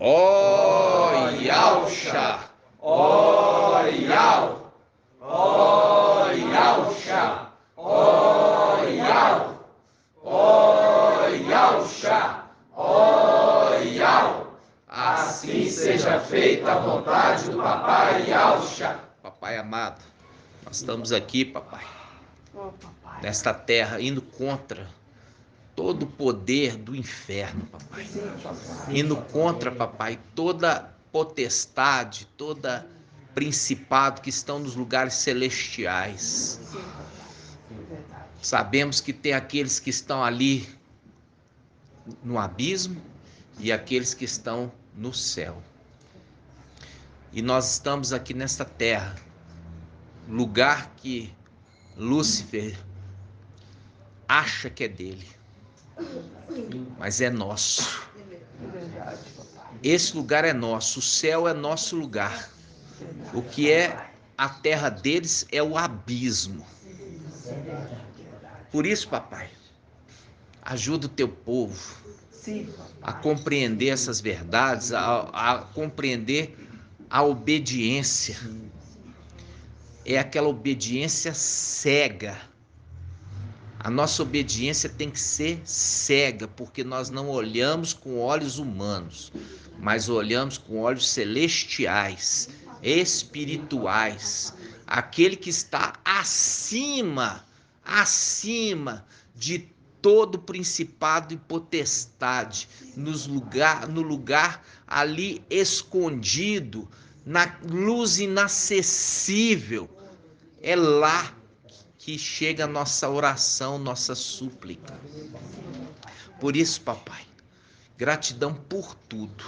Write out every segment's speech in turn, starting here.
Ó Yausha, ó Yau, ó Yausha, ó Yau, ó Yausha, ó Yau. Assim seja feita a vontade do Papai Yausha. Papai amado, nós estamos aqui, papai, nesta terra, indo contra todo o poder do inferno, papai. Indo contra, papai, toda potestade, toda principado que estão nos lugares celestiais. Sabemos que tem aqueles que estão ali no abismo e aqueles que estão no céu. E nós estamos aqui nesta terra, lugar que Lúcifer acha que é dele, mas é nosso. Esse lugar é nosso, o céu é nosso lugar. O que é a terra deles é o abismo. Por isso, papai, ajuda o teu povo a compreender essas verdades, a compreender a obediência. É aquela obediência cega. A nossa obediência tem que ser cega, porque nós não olhamos com olhos humanos, mas olhamos com olhos celestiais, espirituais. Aquele que está acima de todo principado e potestade, no lugar ali escondido, na luz inacessível. É lá que chega a nossa oração, nossa súplica. Por isso, papai, gratidão por tudo.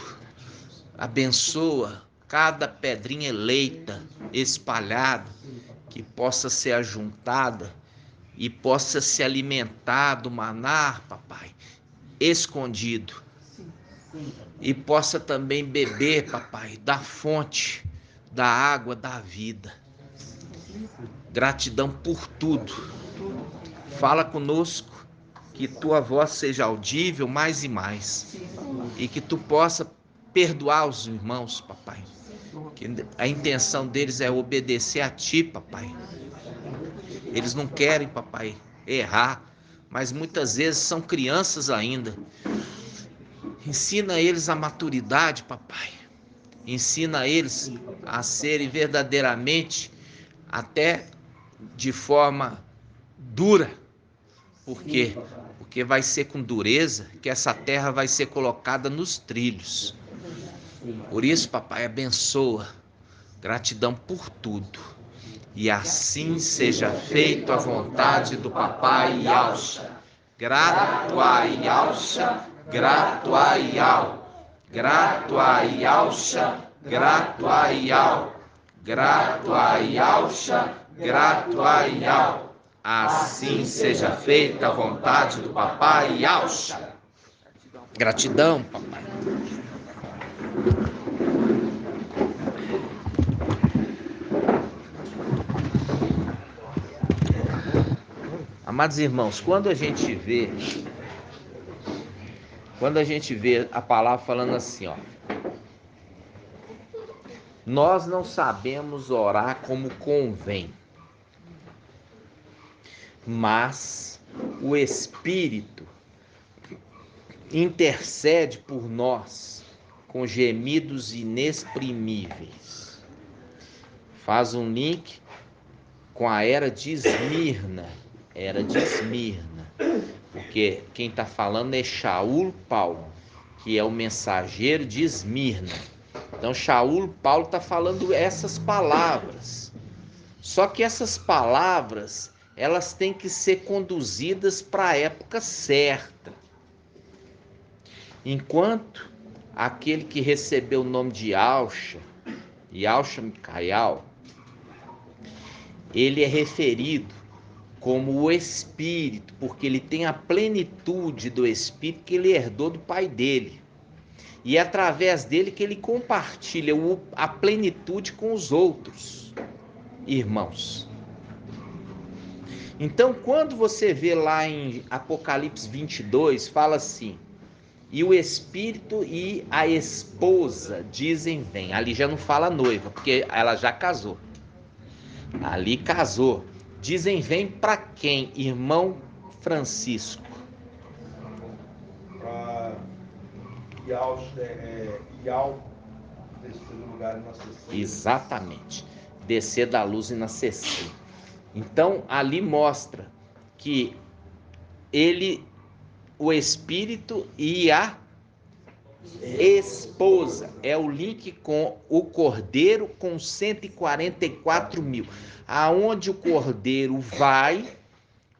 Abençoa cada pedrinha eleita, espalhada, que possa ser ajuntada e possa se alimentar do maná, papai, escondido. E possa também beber, papai, da fonte, da água da vida. Gratidão por tudo. Fala conosco, que tua voz seja audível mais e mais. E que tu possa perdoar os irmãos, papai. Que a intenção deles é obedecer a ti, papai. Eles não querem, papai, errar, mas muitas vezes são crianças ainda. Ensina eles a maturidade, papai. Ensina eles a serem verdadeiramente, até de forma dura. Por quê? Porque vai ser com dureza que essa terra vai ser colocada nos trilhos. Por isso, papai, abençoa. Gratidão por tudo. E assim seja feito a vontade do Papai Yausha. Grato a Yausha, grato a Yau. Grato a Yausha, grato a Yau. Grato a Yausha, grato a Yau. Assim seja feita a vontade do Papai Yausha. Gratidão, papai. Amados irmãos, quando a gente vê a palavra falando assim, ó, nós não sabemos orar como convém, mas o Espírito intercede por nós com gemidos inexprimíveis. Faz um link com a era de Esmirna, porque quem está falando é Shaul Paulo, que é o mensageiro de Esmirna. Então Shaul Paulo está falando essas palavras. Só que essas palavras, elas têm que ser conduzidas para a época certa. Enquanto aquele que recebeu o nome de Yausha Micael, ele é referido como o Espírito, porque ele tem a plenitude do Espírito que ele herdou do pai dele. E é através dele que ele compartilha a plenitude com os outros irmãos. Então, quando você vê lá em Apocalipse 22, fala assim: E o espírito e a esposa dizem vem. Ali já não fala noiva, porque ela já casou. Ali casou. Dizem vem para quem, irmão Francisco? Para Ial descer do lugar e nascer. Exatamente. Descer da luz e nascer. Então ali mostra que ele, o espírito e a esposa, é o link com o cordeiro com 144 mil. Aonde o cordeiro vai,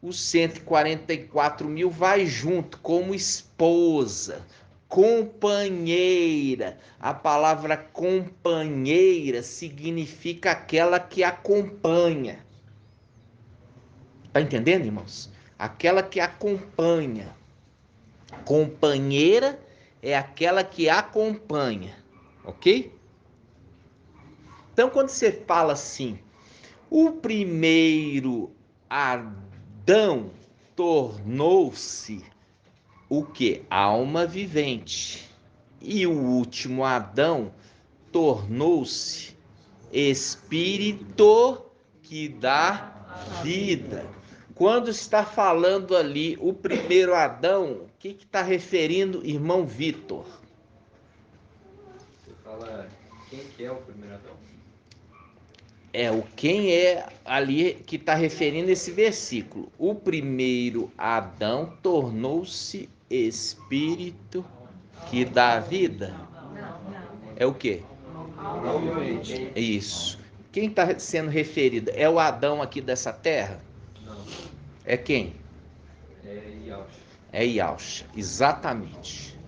os 144 mil vai junto como esposa, companheira. A palavra companheira significa aquela que acompanha. Tá entendendo, irmãos? Aquela que acompanha. Companheira é aquela que acompanha, ok? Então, quando você fala assim, o primeiro Adão tornou-se o que? Alma vivente. E o último Adão tornou-se espírito que dá vida. Quando está falando ali o primeiro Adão, o que está referindo, irmão Vitor? Você fala quem que é o primeiro Adão? É o quem é ali que está referindo esse versículo. O primeiro Adão tornou-se espírito que dá vida. É o quê? Alma vivente. Isso. Quem está sendo referido? É o Adão aqui dessa terra? Não, É quem? é Yaush. É Yaush, exatamente.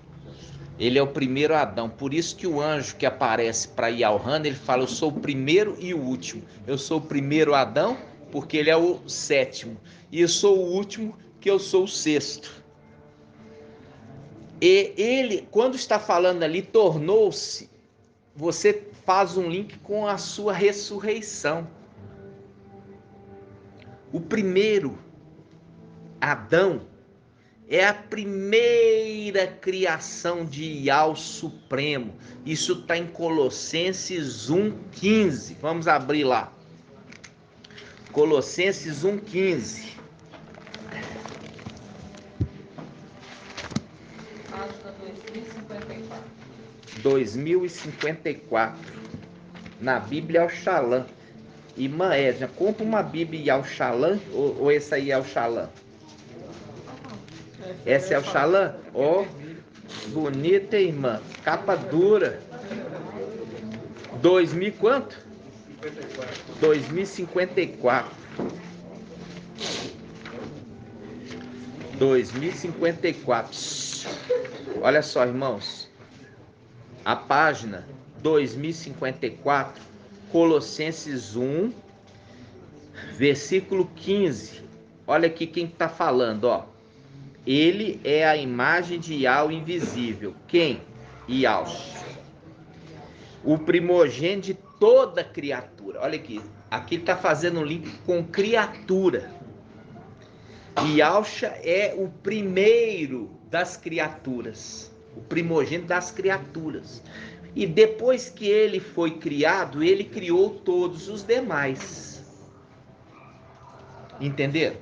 Ele é o primeiro Adão. Por isso que o anjo que aparece para Yalhan, ele fala, eu sou o primeiro e o último. Eu sou o primeiro Adão, porque ele é o sétimo. E eu sou o último, que eu sou o sexto. E ele, quando está falando ali, tornou-se, você faz um link com a sua ressurreição. O primeiro Adão é a primeira criação de Yahweh Supremo. Isso está em Colossenses 1,15. Vamos abrir lá. Colossenses 1,15. Página 2054. 2054. Na Bíblia Al-Shalom. Irmã Edna, compra uma Bíblia Al-Shalom ou essa aí é Al-Shalom? Essa é Al-Shalom? Ó, bonita, irmã. Capa dura. 2000 quanto? 2054. 2054. Olha só, irmãos. A página 2054, Colossenses 1, versículo 15. Olha aqui quem está falando, ó. Ele é a imagem de Yahweh invisível. Quem? Yahweh. O primogênito de toda criatura. Olha aqui. Aqui está fazendo um link com criatura. Yahweh é o primeiro das criaturas. O primogênito das criaturas. E depois que ele foi criado, ele criou todos os demais. Entenderam?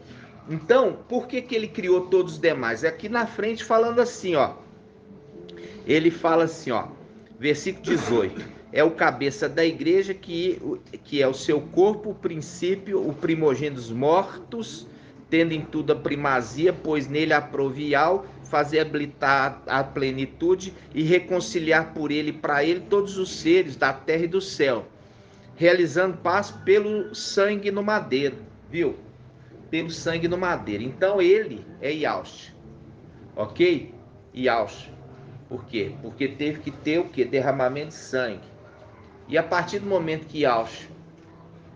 Então, por que ele criou todos os demais? É aqui na frente falando assim, ó. Ele fala assim, ó. Versículo 18. É o cabeça da igreja que é o seu corpo, o princípio, o primogênito dos mortos, tendo em tudo a primazia, pois nele aprovial, fazer habilitar a plenitude e reconciliar por ele e para ele todos os seres da terra e do céu, realizando paz pelo sangue no madeiro, viu? Pelo sangue no madeiro. Então ele é Yahweh, ok? Yahweh. Por quê? Porque teve que ter o quê? Derramamento de sangue. E a partir do momento que Yahweh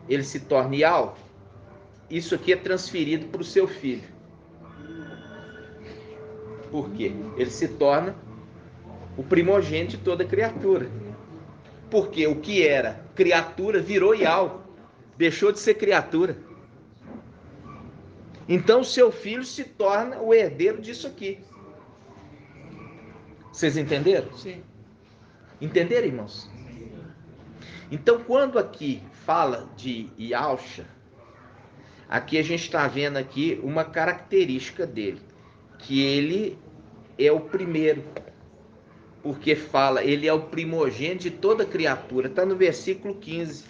ele se torna Yahweh, isso aqui é transferido para o seu filho. Por quê? Ele se torna o primogênito de toda criatura. Porque o que era criatura virou Yahweh, deixou de ser criatura. Então seu filho se torna o herdeiro disso aqui. Vocês entenderam? Sim. Entenderam, irmãos? Então, quando aqui fala de Yahusha, aqui a gente está vendo aqui uma característica dele, que ele é o primeiro, porque fala, ele é o primogênito de toda criatura, está no versículo 15.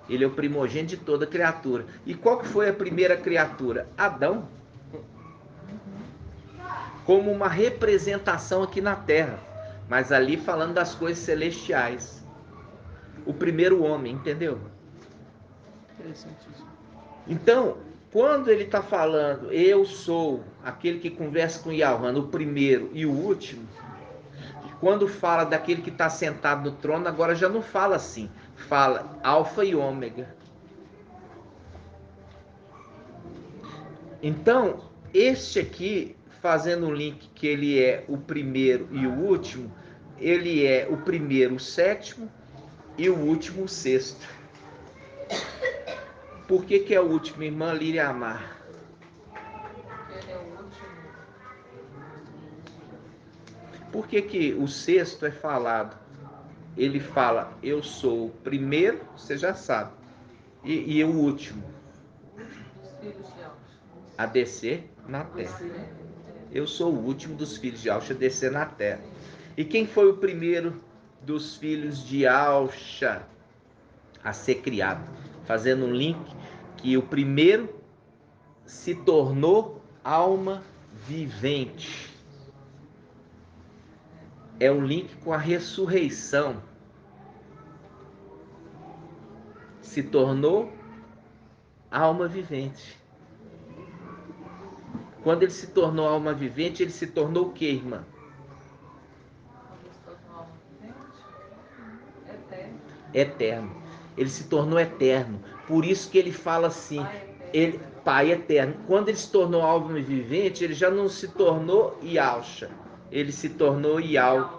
Ele é o primogênito de toda criatura. E qual que foi a primeira criatura? Adão. Como uma representação aqui na terra, mas ali falando das coisas celestiais. O primeiro homem, entendeu? Interessantíssimo. Então, quando ele está falando, eu sou aquele que conversa com Yahweh, o primeiro e o último, quando fala daquele que está sentado no trono, agora já não fala assim, fala alfa e ômega. Então, este aqui, fazendo um link que ele é o primeiro e o último, ele é o primeiro, o sétimo, e o último, o sexto. Por que é o último, irmã Líria Amar? Porque ele é o último. Por que o sexto é falado? Ele fala, eu sou o primeiro, você já sabe, e o último, Dos filhos de Alves. a descer na terra. Eu sou o último dos filhos de Yahusha a descer na terra. E quem foi o primeiro dos filhos de Yahusha a ser criado? Fazendo um link que o primeiro se tornou alma vivente. É um link com a ressurreição. Se tornou alma vivente. Quando ele se tornou alma vivente, ele se tornou o que, irmã? Eterno. Eterno. Ele se tornou eterno. Por isso que ele fala assim, ele, Pai eterno. Quando ele se tornou alma vivente, ele já não se tornou Yahusha. Ele se tornou Yahweh,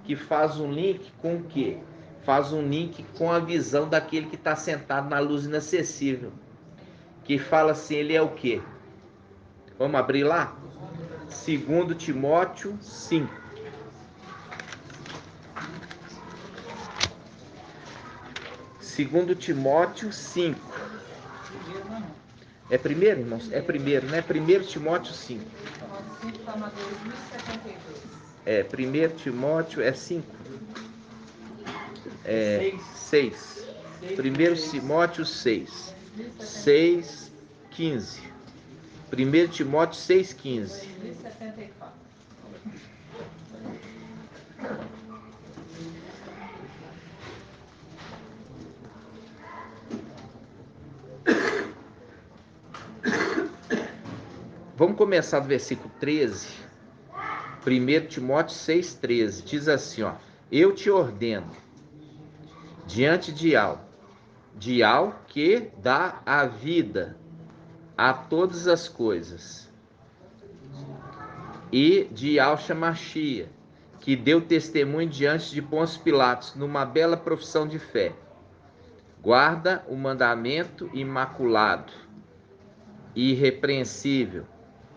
que faz um link com o quê? Faz um link com a visão daquele que está sentado na luz inacessível. Que fala assim, ele é o quê? Vamos abrir lá? 2 Timóteo 5. 2 Timóteo 5. É primeiro, irmãos? É primeiro, né? 1 Timóteo 5. Timóteo 5 está na 2072. É, 1 Timóteo é 5. É 6. 1 Timóteo 6. 6, 15. 1 Timóteo 6, 15. 2074. Vamos começar do versículo 13. 1 Timóteo 6, 13. Diz assim, ó. Eu te ordeno, diante de Al que dá a vida a todas as coisas, e de Yahusha Mashiach, que deu testemunho diante de Pôncio Pilatos, numa bela profissão de fé. Guarda o mandamento imaculado, irrepreensível,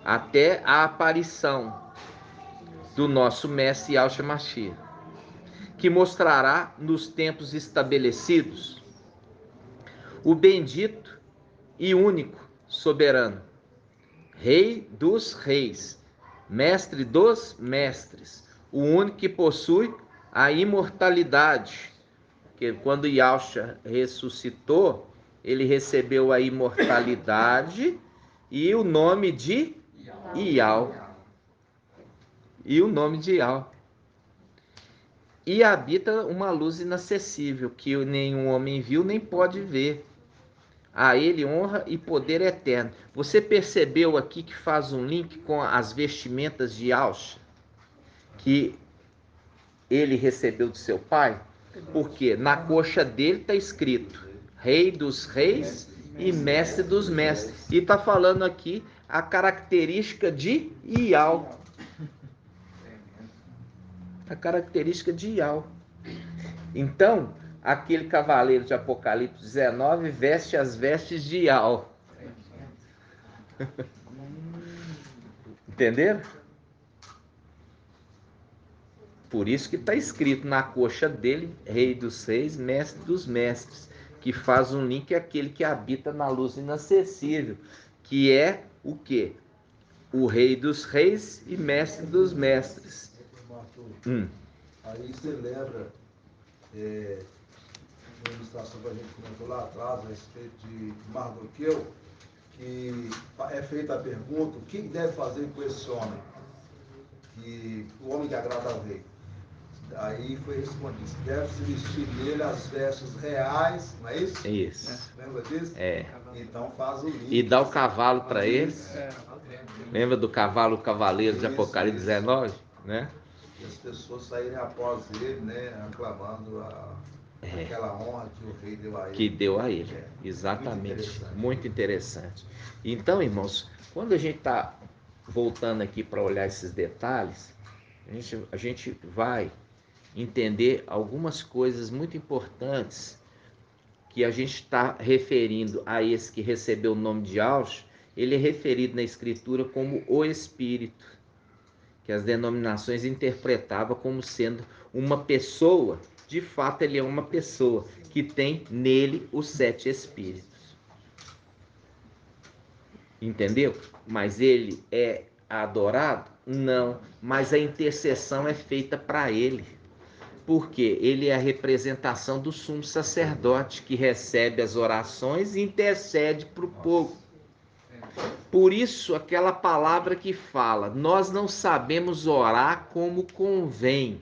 até a aparição do nosso mestre Yahusha Mashiach, que mostrará nos tempos estabelecidos o bendito e único soberano, Rei dos reis, Mestre dos mestres, o único que possui a imortalidade. Porque quando Yahusha ressuscitou, ele recebeu a imortalidade e o nome de Yahweh. E o nome de Yahweh. E habita uma luz inacessível, que nenhum homem viu nem pode ver. A ele honra e poder eterno. Você percebeu aqui que faz um link com as vestimentas de Yahusha, que ele recebeu de seu pai? Porque na coxa dele está escrito Rei dos reis e Mestre dos mestres. E está falando aqui a característica de Yahweh. A característica de Yahweh. Então, aquele cavaleiro de Apocalipse 19 veste as vestes de Yahweh. Entenderam? Por isso que está escrito na coxa dele, Rei dos Reis, Mestre dos Mestres, que faz um link àquele que habita na luz inacessível, que é o quê? O Rei dos Reis e Mestre dos Mestres. Aí você lembra, uma ilustração que a gente comentou lá atrás, a respeito de Mardoqueu, que é feita a pergunta: o que deve fazer com esse homem? Que o homem que agrada ao rei. Aí foi respondido: deve-se vestir nele as vestes reais, não é isso? Isso. Lembra disso? É. Então faz o link. E dá o cavalo para eles. Lembra do cavalo, o cavaleiro de Apocalipse 19? Né? E as pessoas saírem após ele, né, aclamando aquela honra que o rei deu a ele. Que deu a ele, exatamente. Muito interessante. Então, irmãos, quando a gente está voltando aqui para olhar esses detalhes, a gente vai entender algumas coisas muito importantes que a gente está referindo a esse que recebeu o nome de Ausch. Ele é referido na Escritura como o Espírito, que as denominações interpretavam como sendo uma pessoa. De fato, ele é uma pessoa que tem nele os 7 Espíritos. Entendeu? Mas ele é adorado? Não. Mas a intercessão é feita para ele. Porque ele é a representação do sumo sacerdote que recebe as orações e intercede para o povo. Por isso, aquela palavra que fala: nós não sabemos orar como convém,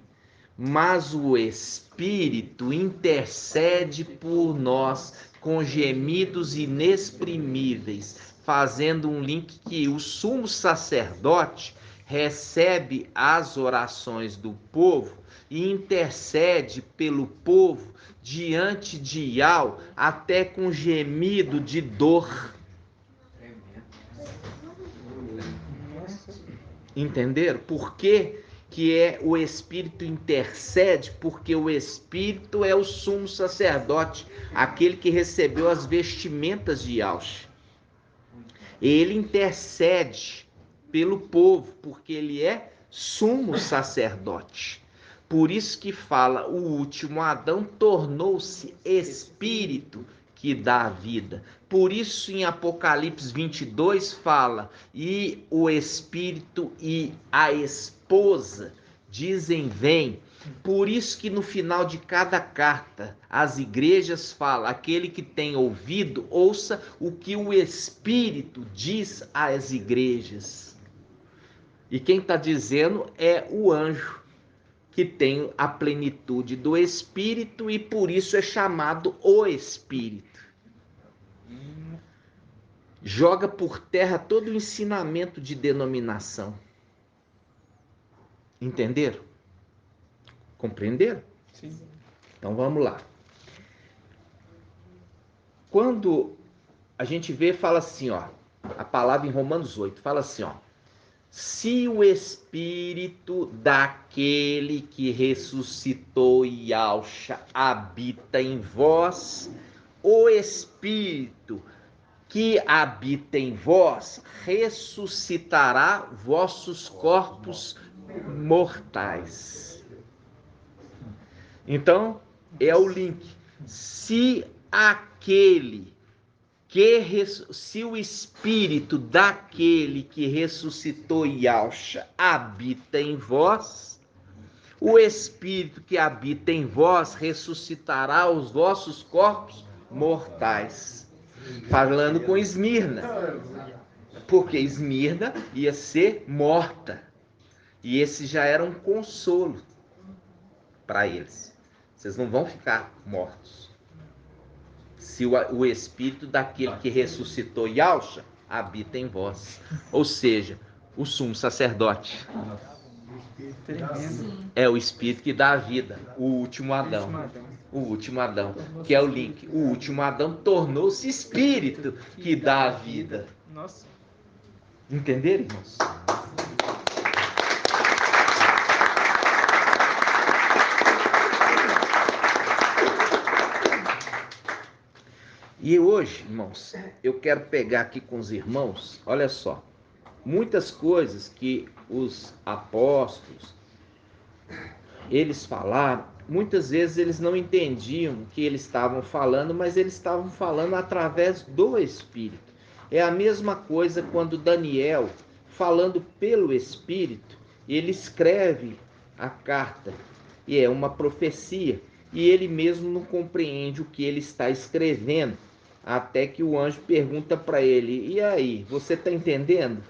mas o Espírito intercede por nós com gemidos inexprimíveis, fazendo um link que o sumo sacerdote recebe as orações do povo e intercede pelo povo diante de Yahweh, até com gemido de dor. Entenderam? Por que o Espírito intercede? Porque o Espírito é o sumo sacerdote, aquele que recebeu as vestimentas de Yahweh. Ele intercede pelo povo, porque ele é sumo sacerdote. Por isso que fala: o último Adão tornou-se Espírito que dá a vida. Por isso em Apocalipse 22 fala: e o Espírito e a esposa dizem: vem. Por isso que no final de cada carta as igrejas falam: aquele que tem ouvido, ouça o que o Espírito diz às igrejas. E quem está dizendo é o anjo, que tem a plenitude do Espírito e por isso é chamado o Espírito. Joga por terra todo o ensinamento de denominação. Entenderam? Compreenderam? Sim. Então vamos lá. Quando a gente vê, fala assim, ó, a palavra em Romanos 8, fala assim, ó: se o Espírito daquele que ressuscitou Yahshua habita em vós, o Espírito que habita em vós ressuscitará vossos corpos mortais. Então, é o link. Se o Espírito daquele que ressuscitou Yahshua habita em vós, o Espírito que habita em vós ressuscitará os vossos corpos mortais. Falando com Esmirna, porque Esmirna ia ser morta, e esse já era um consolo para eles. Vocês não vão ficar mortos. Se o Espírito daquele que ressuscitou Yahshua habita em vós. Ou seja, o sumo sacerdote. Tremendo. É o Espírito que dá a vida. O último Adão. O último Adão. Que é o link. O último Adão tornou-se Espírito que dá a vida. Nossa. Entenderam, irmãos? E hoje, irmãos, eu quero pegar aqui com os irmãos, olha só, muitas coisas que os apóstolos, eles falaram, muitas vezes eles não entendiam o que eles estavam falando, mas eles estavam falando através do Espírito. É a mesma coisa quando Daniel, falando pelo Espírito, ele escreve a carta, e é uma profecia, e ele mesmo não compreende o que ele está escrevendo, até que o anjo pergunta para ele, e aí, você está entendendo?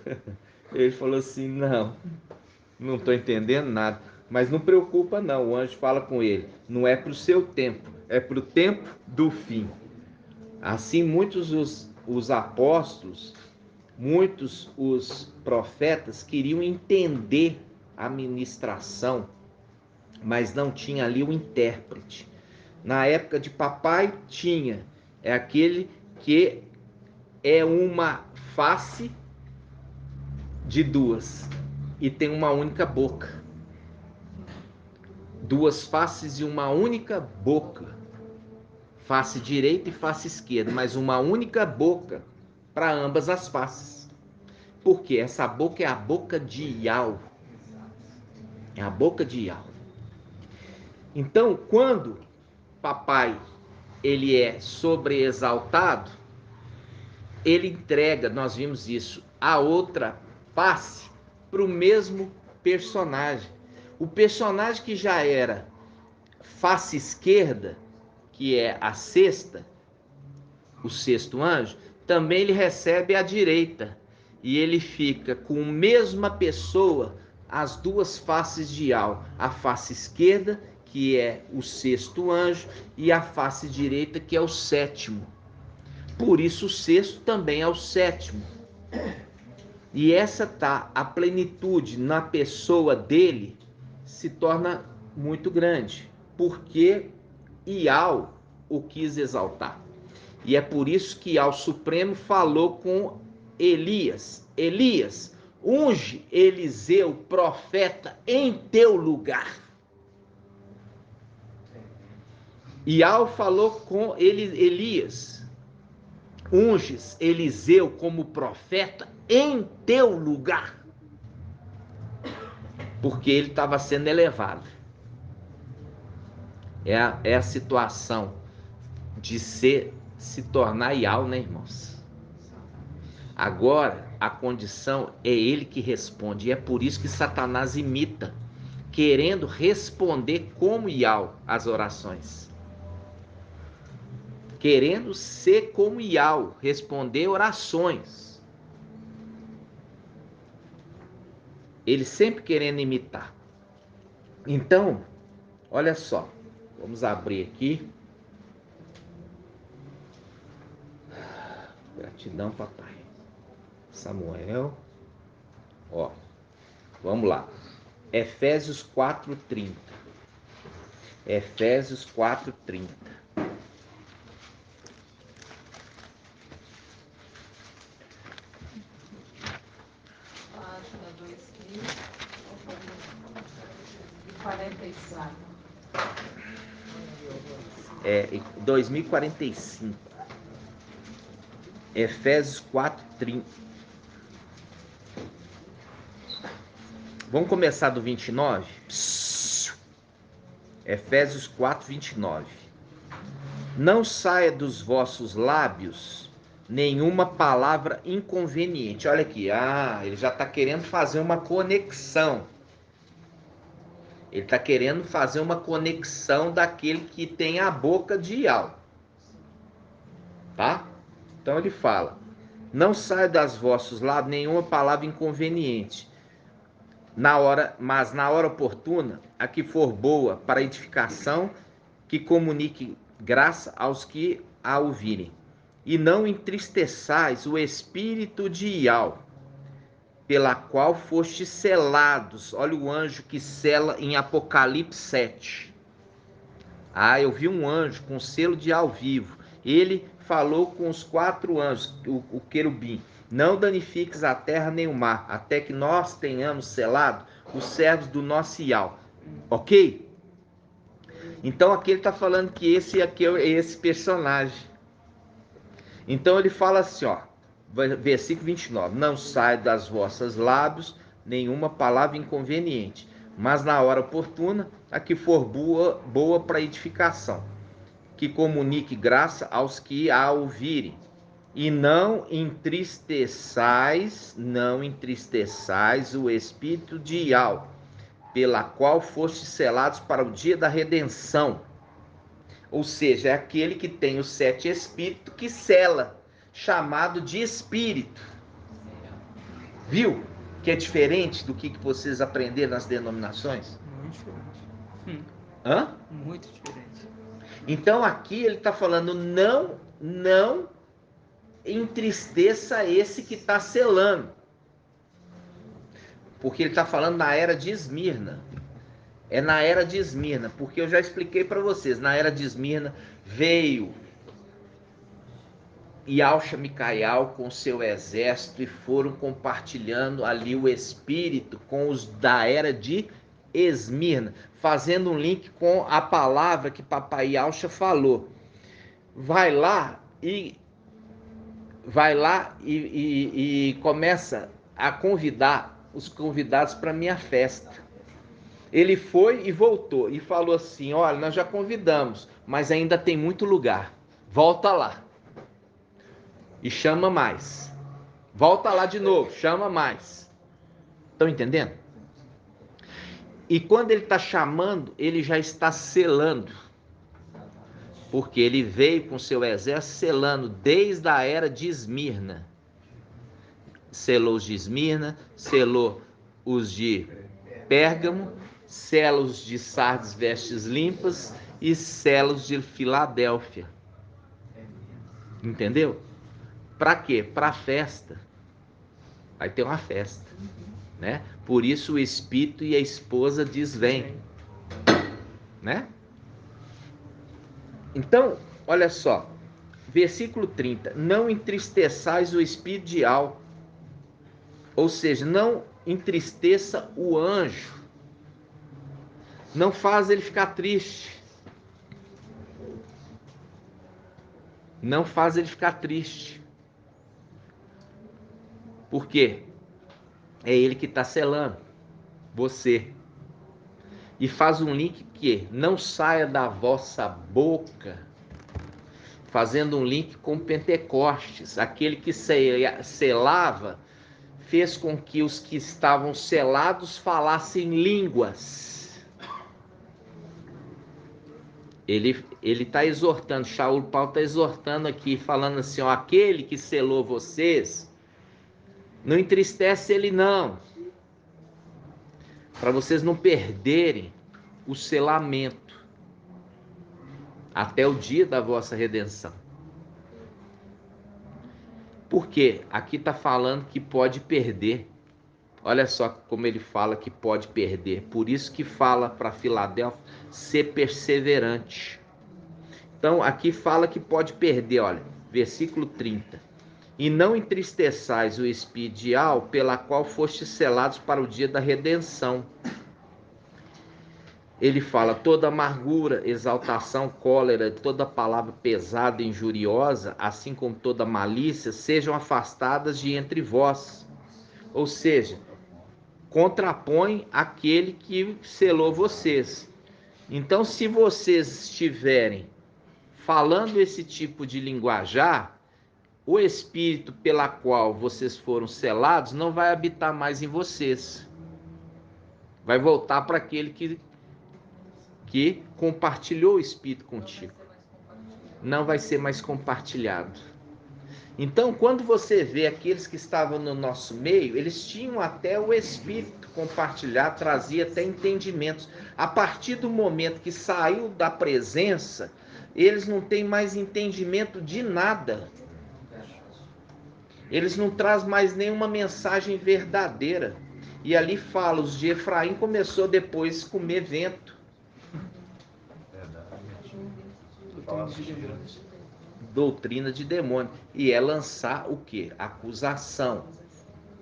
Ele falou assim, não estou entendendo nada. Mas não preocupa não, o anjo fala com ele, não é para o seu tempo, é para o tempo do fim. Assim, muitos os apóstolos, muitos os profetas queriam entender a ministração, mas não tinha ali o intérprete. Na época de papai tinha, é aquele que é uma face de duas e tem uma única boca. Duas faces e uma única boca. Face direita e face esquerda, mas uma única boca para ambas as faces. Porque essa boca é a boca de Iau. É a boca de Iau. Então, quando papai ele é sobreexaltado, ele entrega, nós vimos isso, a outra face para o mesmo personagem. O personagem que já era face esquerda, que é a sexta, o sexto anjo, também ele recebe a direita. E ele fica com a mesma pessoa, as duas faces de Iau. A face esquerda, que é o sexto anjo, e a face direita, que é o sétimo. Por isso o sexto também é o sétimo. E essa tá, a plenitude na pessoa dele se torna muito grande, porque Iau o quis exaltar. E é por isso que Iau Supremo falou com Elias: Elias, unge Eliseu, profeta, em teu lugar. Iau falou com Elias: unges Eliseu como profeta em teu lugar. Porque ele estava sendo elevado. É a situação de se tornar Iau, né, irmãos? Agora, a condição é ele que responde. E é por isso que Satanás imita, querendo responder como Iau as orações. Querendo ser como Iau, responder orações. Ele sempre querendo imitar. Então, olha só. Vamos abrir aqui. Gratidão, papai. Samuel. Ó, vamos lá. Efésios 4:30. Efésios 4:30. Página 2045. 2045. Efésios 4:30. Vamos começar do 29? Efésios 4:29. Não saia dos vossos lábios nenhuma palavra inconveniente. Olha aqui, ele já está querendo fazer uma conexão. Ele está querendo fazer uma conexão daquele que tem a boca de Iau. Tá? Então ele fala: não saia das vossos lábios nenhuma palavra inconveniente, mas na hora oportuna, a que for boa para edificação, que comunique graça aos que a ouvirem. E não entristeçais o espírito de Iau, pela qual fostes selados. Olha o anjo que sela em Apocalipse 7. Eu vi um anjo com selo de Iau vivo. Ele falou com os 4 anjos, o querubim: não danifiques a terra nem o mar, até que nós tenhamos selado os servos do nosso Iau. Ok? Então aqui ele está falando que esse aqui é esse personagem. Então ele fala assim, ó, versículo 29. Não sai das vossas lábios nenhuma palavra inconveniente, mas na hora oportuna, a que for boa para edificação, que comunique graça aos que a ouvirem. E não entristeçais o espírito de Ial, pela qual fostes selados para o dia da redenção. Ou seja, é aquele que tem os 7 espíritos que sela, chamado de espírito. Viu? Que é diferente do que vocês aprenderam nas denominações? Muito diferente. Hã? Muito diferente. Então aqui ele está falando, não entristeça esse que está selando. Porque ele está falando na era de Esmirna. É na era de Esmirna, porque eu já expliquei para vocês, na era de Esmirna veio Yalcha Micaial com seu exército e foram compartilhando ali o espírito com os da era de Esmirna, fazendo um link com a palavra que papai Yalcha falou. Vai lá e começa a convidar os convidados para minha festa. Ele foi e voltou e falou assim: olha, nós já convidamos, mas ainda tem muito lugar. Volta lá. E chama mais. Volta lá de novo, chama mais. Estão entendendo? E quando ele está chamando, ele já está selando. Porque ele veio com seu exército selando desde a era de Esmirna. Selou os de Esmirna, selou os de Pérgamo, selos de Sardes, vestes limpas, e selos de Filadélfia. Entendeu? Para quê? Para a festa. Vai ter uma festa, né? Por isso o espírito e a esposa diz vem, né? Então, olha só, versículo 30, não entristeçais o espírito de Ial, ou seja, não entristeça o anjo, não faz ele ficar triste, não faz ele ficar triste, por quê? É ele que está selando você. E faz um link que não saia da vossa boca, fazendo um link com Pentecostes. Aquele que selava fez com que os que estavam selados falassem línguas. Ele está exortando, Paulo está exortando aqui, falando assim, ó, aquele que selou vocês, não entristece ele não, para vocês não perderem o selamento até o dia da vossa redenção. Por quê? Aqui está falando que pode perder. Olha só como ele fala que pode perder. Por isso que fala para Filadélfia ser perseverante. Então aqui fala que pode perder, olha, versículo 30. E não entristeçais o espírito de Ial, pela qual fostes selados para o dia da redenção. Ele fala, toda amargura, exaltação, cólera, toda palavra pesada e injuriosa, assim como toda malícia, sejam afastadas de entre vós. Ou seja, contrapõe aquele que selou vocês. Então, se vocês estiverem falando esse tipo de linguajar, o espírito pela qual vocês foram selados não vai habitar mais em vocês. Vai voltar para aquele que compartilhou o espírito contigo. Não vai ser mais compartilhado. Então, quando você vê aqueles que estavam no nosso meio, eles tinham até o espírito compartilhado, trazia até entendimentos. A partir do momento que saiu da presença, eles não têm mais entendimento de nada. Eles não trazem mais nenhuma mensagem verdadeira. E ali fala, os de Efraim começou depois a comer vento. Doutrina de demônio. E é lançar o quê? Acusação,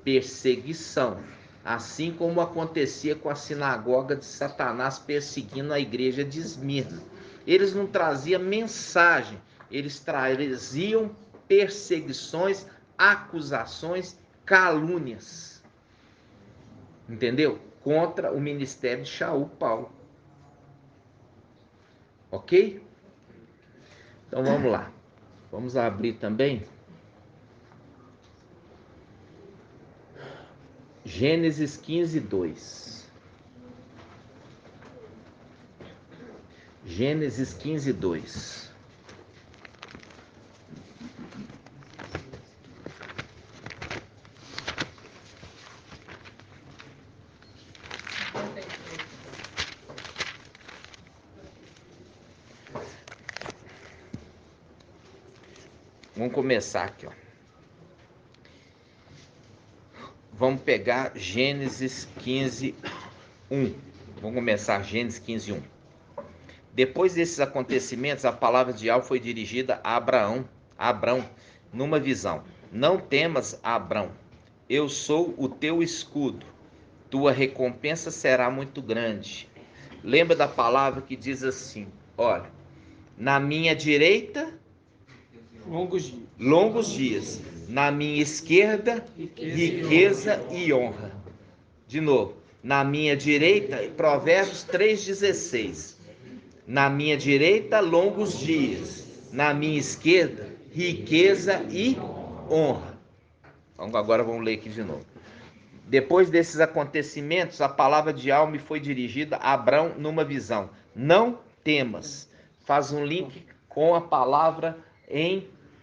perseguição. Assim como acontecia com a sinagoga de Satanás perseguindo a igreja de Esmirna. Eles não traziam mensagem, eles traziam perseguições, acusações, calúnias. Entendeu? contra o ministério de Shaul Paulo. Ok? Então vamos lá. Vamos abrir também Gênesis 15:2. Gênesis 15:2. Vamos começar aqui, ó. Vamos pegar Gênesis 15:1. Vamos começar Gênesis 15:1. Depois desses acontecimentos, a palavra de Yahweh foi dirigida a Abrão, numa visão. Não temas, Abrão, eu sou o teu escudo, tua recompensa será muito grande. Lembra da palavra que diz assim, olha, na minha direita, longos dias, na minha esquerda, riqueza e honra. De novo, na minha direita, Provérbios 3,16. Na minha direita, longos dias. Na minha esquerda, riqueza e honra. Então, agora vamos ler aqui de novo. Depois desses acontecimentos, a palavra de Yahweh foi dirigida a Abrão numa visão. Não temas. Faz um link com a palavra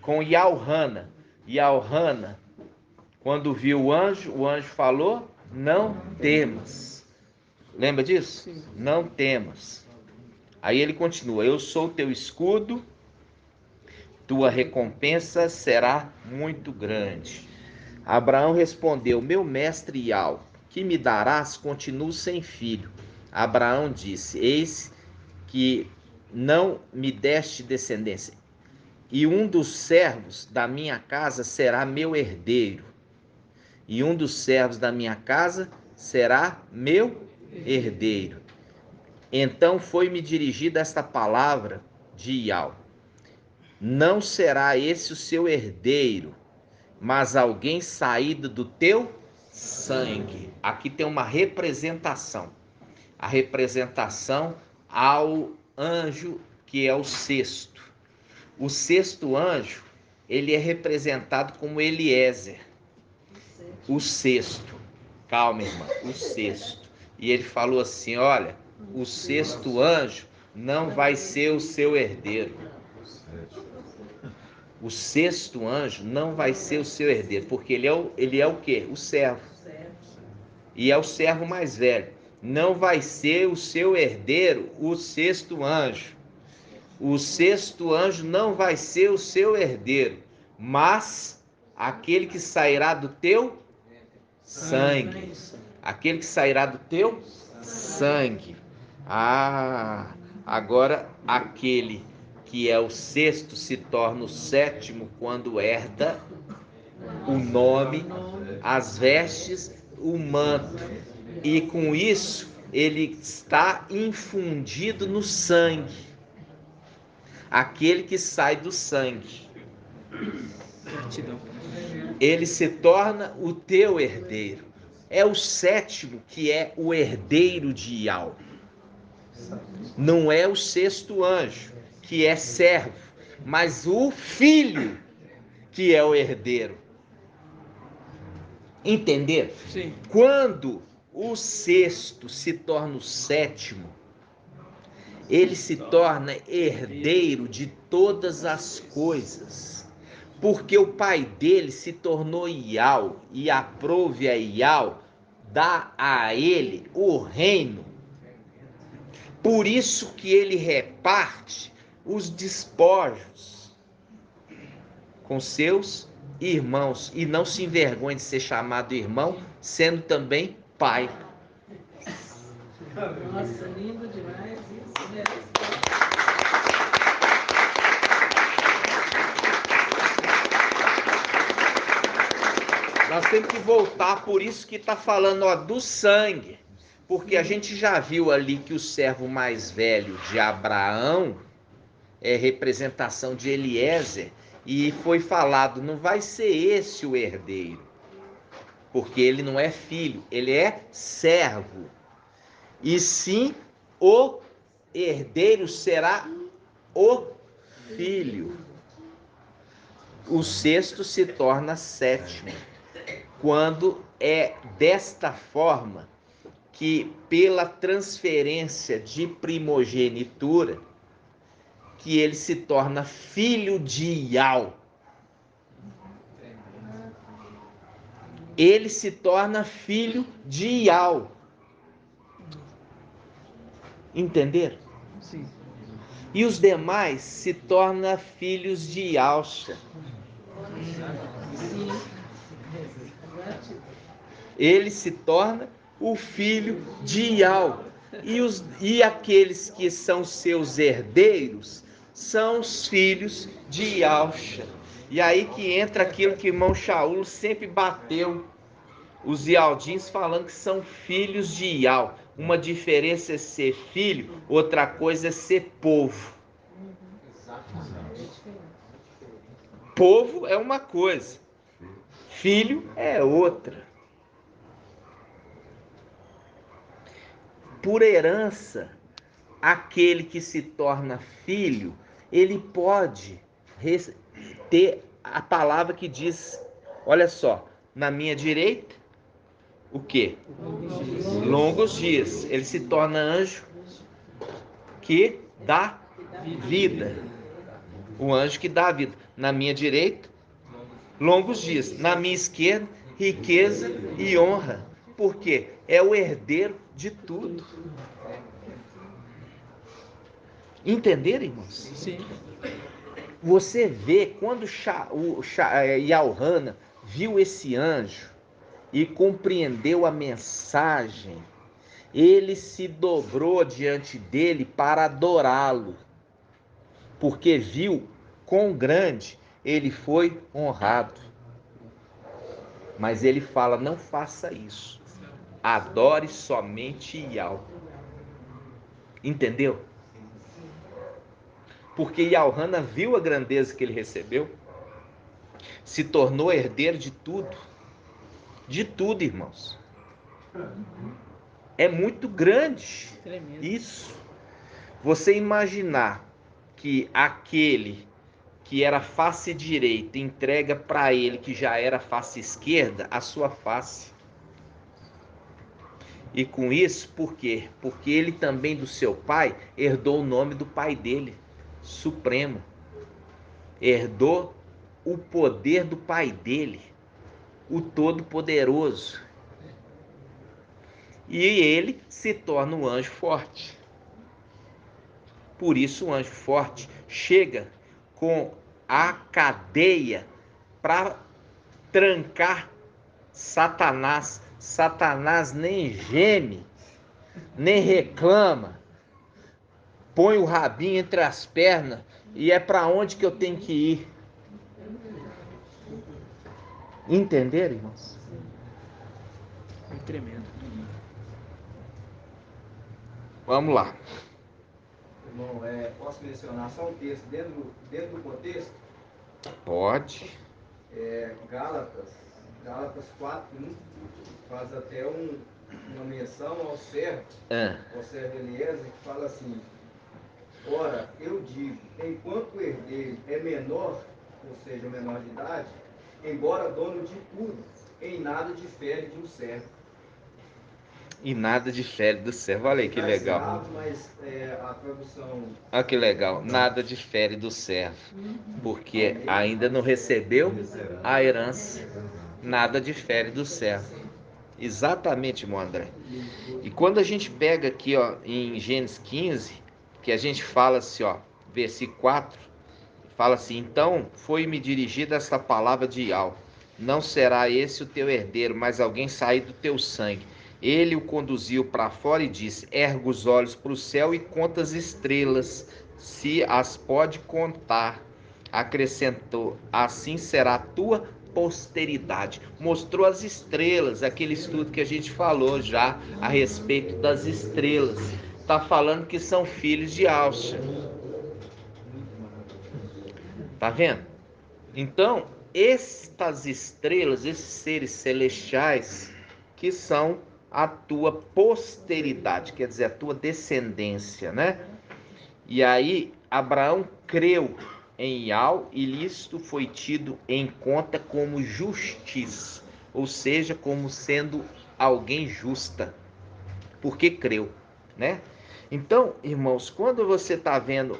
com Yaúhana. Yaúhana, quando viu o anjo falou, não temas. Lembra disso? Sim. Não temas. Aí ele continua, eu sou teu escudo, tua recompensa será muito grande. Abraão respondeu, meu mestre Yahweh, que me darás? Continuo sem filho. Abraão disse, eis que não me deste descendência, e um dos servos da minha casa será meu herdeiro. E um dos servos da minha casa será meu herdeiro. Então foi-me dirigida esta palavra de Yahweh. Não será esse o seu herdeiro, mas alguém saído do teu sangue. Aqui tem uma representação. A representação ao anjo que é o sexto. O sexto anjo, ele é representado como Eliezer. O sexto. Calma, irmã. O sexto. E ele falou assim, olha, o sexto anjo não vai ser o seu herdeiro. O sexto anjo não vai ser o seu herdeiro, porque ele é o quê? O servo. E é o servo mais velho. Não vai ser o seu herdeiro o sexto anjo. O sexto anjo não vai ser o seu herdeiro, mas aquele que sairá do teu sangue. Aquele que sairá do teu sangue. Agora aquele que é o sexto se torna o sétimo quando herda o nome, as vestes, o manto. E com isso ele está infundido no sangue. Aquele que sai do sangue. Ele se torna o teu herdeiro. É o sétimo que é o herdeiro de Yahweh. Não é o sexto anjo, que é servo, mas o filho que é o herdeiro. Entenderam? Sim. Quando o sexto se torna o sétimo, ele se torna herdeiro de todas as coisas. Porque o pai dele se tornou Yahweh e aprove a Yahweh dar a ele o reino. Por isso que ele reparte os despojos com seus irmãos. E não se envergonhe de ser chamado irmão, sendo também pai. Nossa, lindo demais isso, né? Nós temos que voltar, por isso que está falando do sangue. Porque a gente já viu ali que o servo mais velho de Abraão é representação de Eliezer. E foi falado, não vai ser esse o herdeiro. porque ele não é filho, ele é servo. E sim, o herdeiro será o filho. O sexto se torna sétimo, quando é desta forma que, pela transferência de primogenitura, que ele se torna filho de Iau. Ele se torna filho de Iau. Entenderam? Sim. E os demais se tornam filhos de Iauxa. Ele se torna o filho de Iau. E aqueles que são seus herdeiros são os filhos de Iauxa. E aí que entra aquilo que o irmão Shaul sempre bateu, os Ialdins falando que são filhos de Iau. Uma diferença é ser filho, outra coisa é ser povo. Povo é uma coisa, filho é outra. Por herança, aquele que se torna filho, ele pode ter a palavra que diz, olha só, na minha direita, o quê? Longos dias. Ele se torna anjo que dá vida. O anjo que dá vida. Na minha direita, longos dias. Na minha esquerda, riqueza e honra. Por quê? É o herdeiro de tudo. Entenderam, irmãos? Sim. Você vê quando Yaohana viu esse anjo e compreendeu a mensagem, ele se dobrou diante dele para adorá-lo, porque viu quão grande ele foi honrado. Mas ele fala, não faça isso, adore somente Yau. Entendeu? Porque Yaohana viu a grandeza que ele recebeu, se tornou herdeiro de tudo, irmãos. É muito grande isso. Você imaginar que aquele que era face direita entrega para ele que já era face esquerda a sua face. E com isso, por quê? Porque ele também do seu pai herdou o nome do pai dele, Supremo. Herdou o poder do pai dele, o Todo-Poderoso. E ele se torna um anjo forte. Por isso o anjo forte chega com a cadeia para trancar Satanás. Satanás nem geme, nem reclama. Põe o rabinho entre as pernas e é para onde que eu tenho que ir. Entenderam, irmãos? É tremendo. Vamos lá. Irmão, posso mencionar só um texto dentro do contexto? Pode. Gálatas 4:1 faz até uma menção ao servo Eliezer, que fala assim: ora, eu digo, enquanto o herdeiro é menor, ou seja, menor de idade, embora dono de tudo, em nada difere de um servo. E nada difere do servo. Olha aí que legal. Escravo, mas a tradução... Olha que legal. Nada difere do servo. Porque ainda não recebeu a herança. Nada difere do servo. Exatamente, irmão André. E quando a gente pega aqui, ó, em Gênesis 15, que a gente fala assim, ó, versículo 4, fala assim: então foi-me dirigida esta palavra de Iau: não será esse o teu herdeiro, mas alguém sair do teu sangue. Ele o conduziu para fora e disse: erga os olhos para o céu e conta as estrelas, se as pode contar. Acrescentou: assim será a tua posteridade. Mostrou as estrelas, aquele estudo que a gente falou já a respeito das estrelas. Está falando que são filhos de Alxa. Tá vendo? Então, estas estrelas, esses seres celestiais, que são a tua posteridade, quer dizer, a tua descendência, né? E aí, Abraão creu em Iau e isto foi tido em conta como justiça, ou seja, como sendo alguém justa, porque creu, né? Então, irmãos, quando você está vendo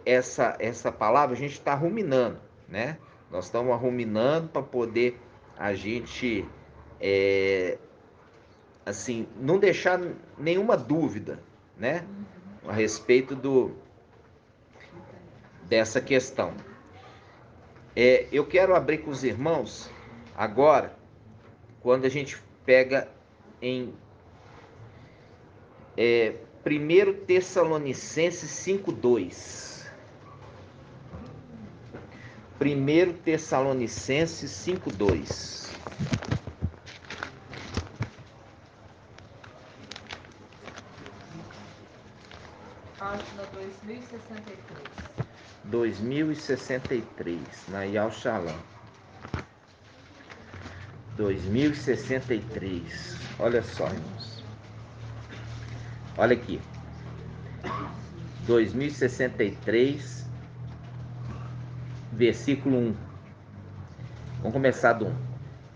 essa palavra, a gente está ruminando, né? Nós estamos ruminando para poder a gente, assim, não deixar nenhuma dúvida, né? A respeito dessa questão. Eu quero abrir com os irmãos agora, quando a gente pega em 1 Tessalonicenses 5:2. 1 Tessalonicenses 5:2. Página 2063. 2063, na Yal Shalom. 2063. Olha só, irmãos. Olha aqui. 2063, versículo 1. Vamos começar do 1.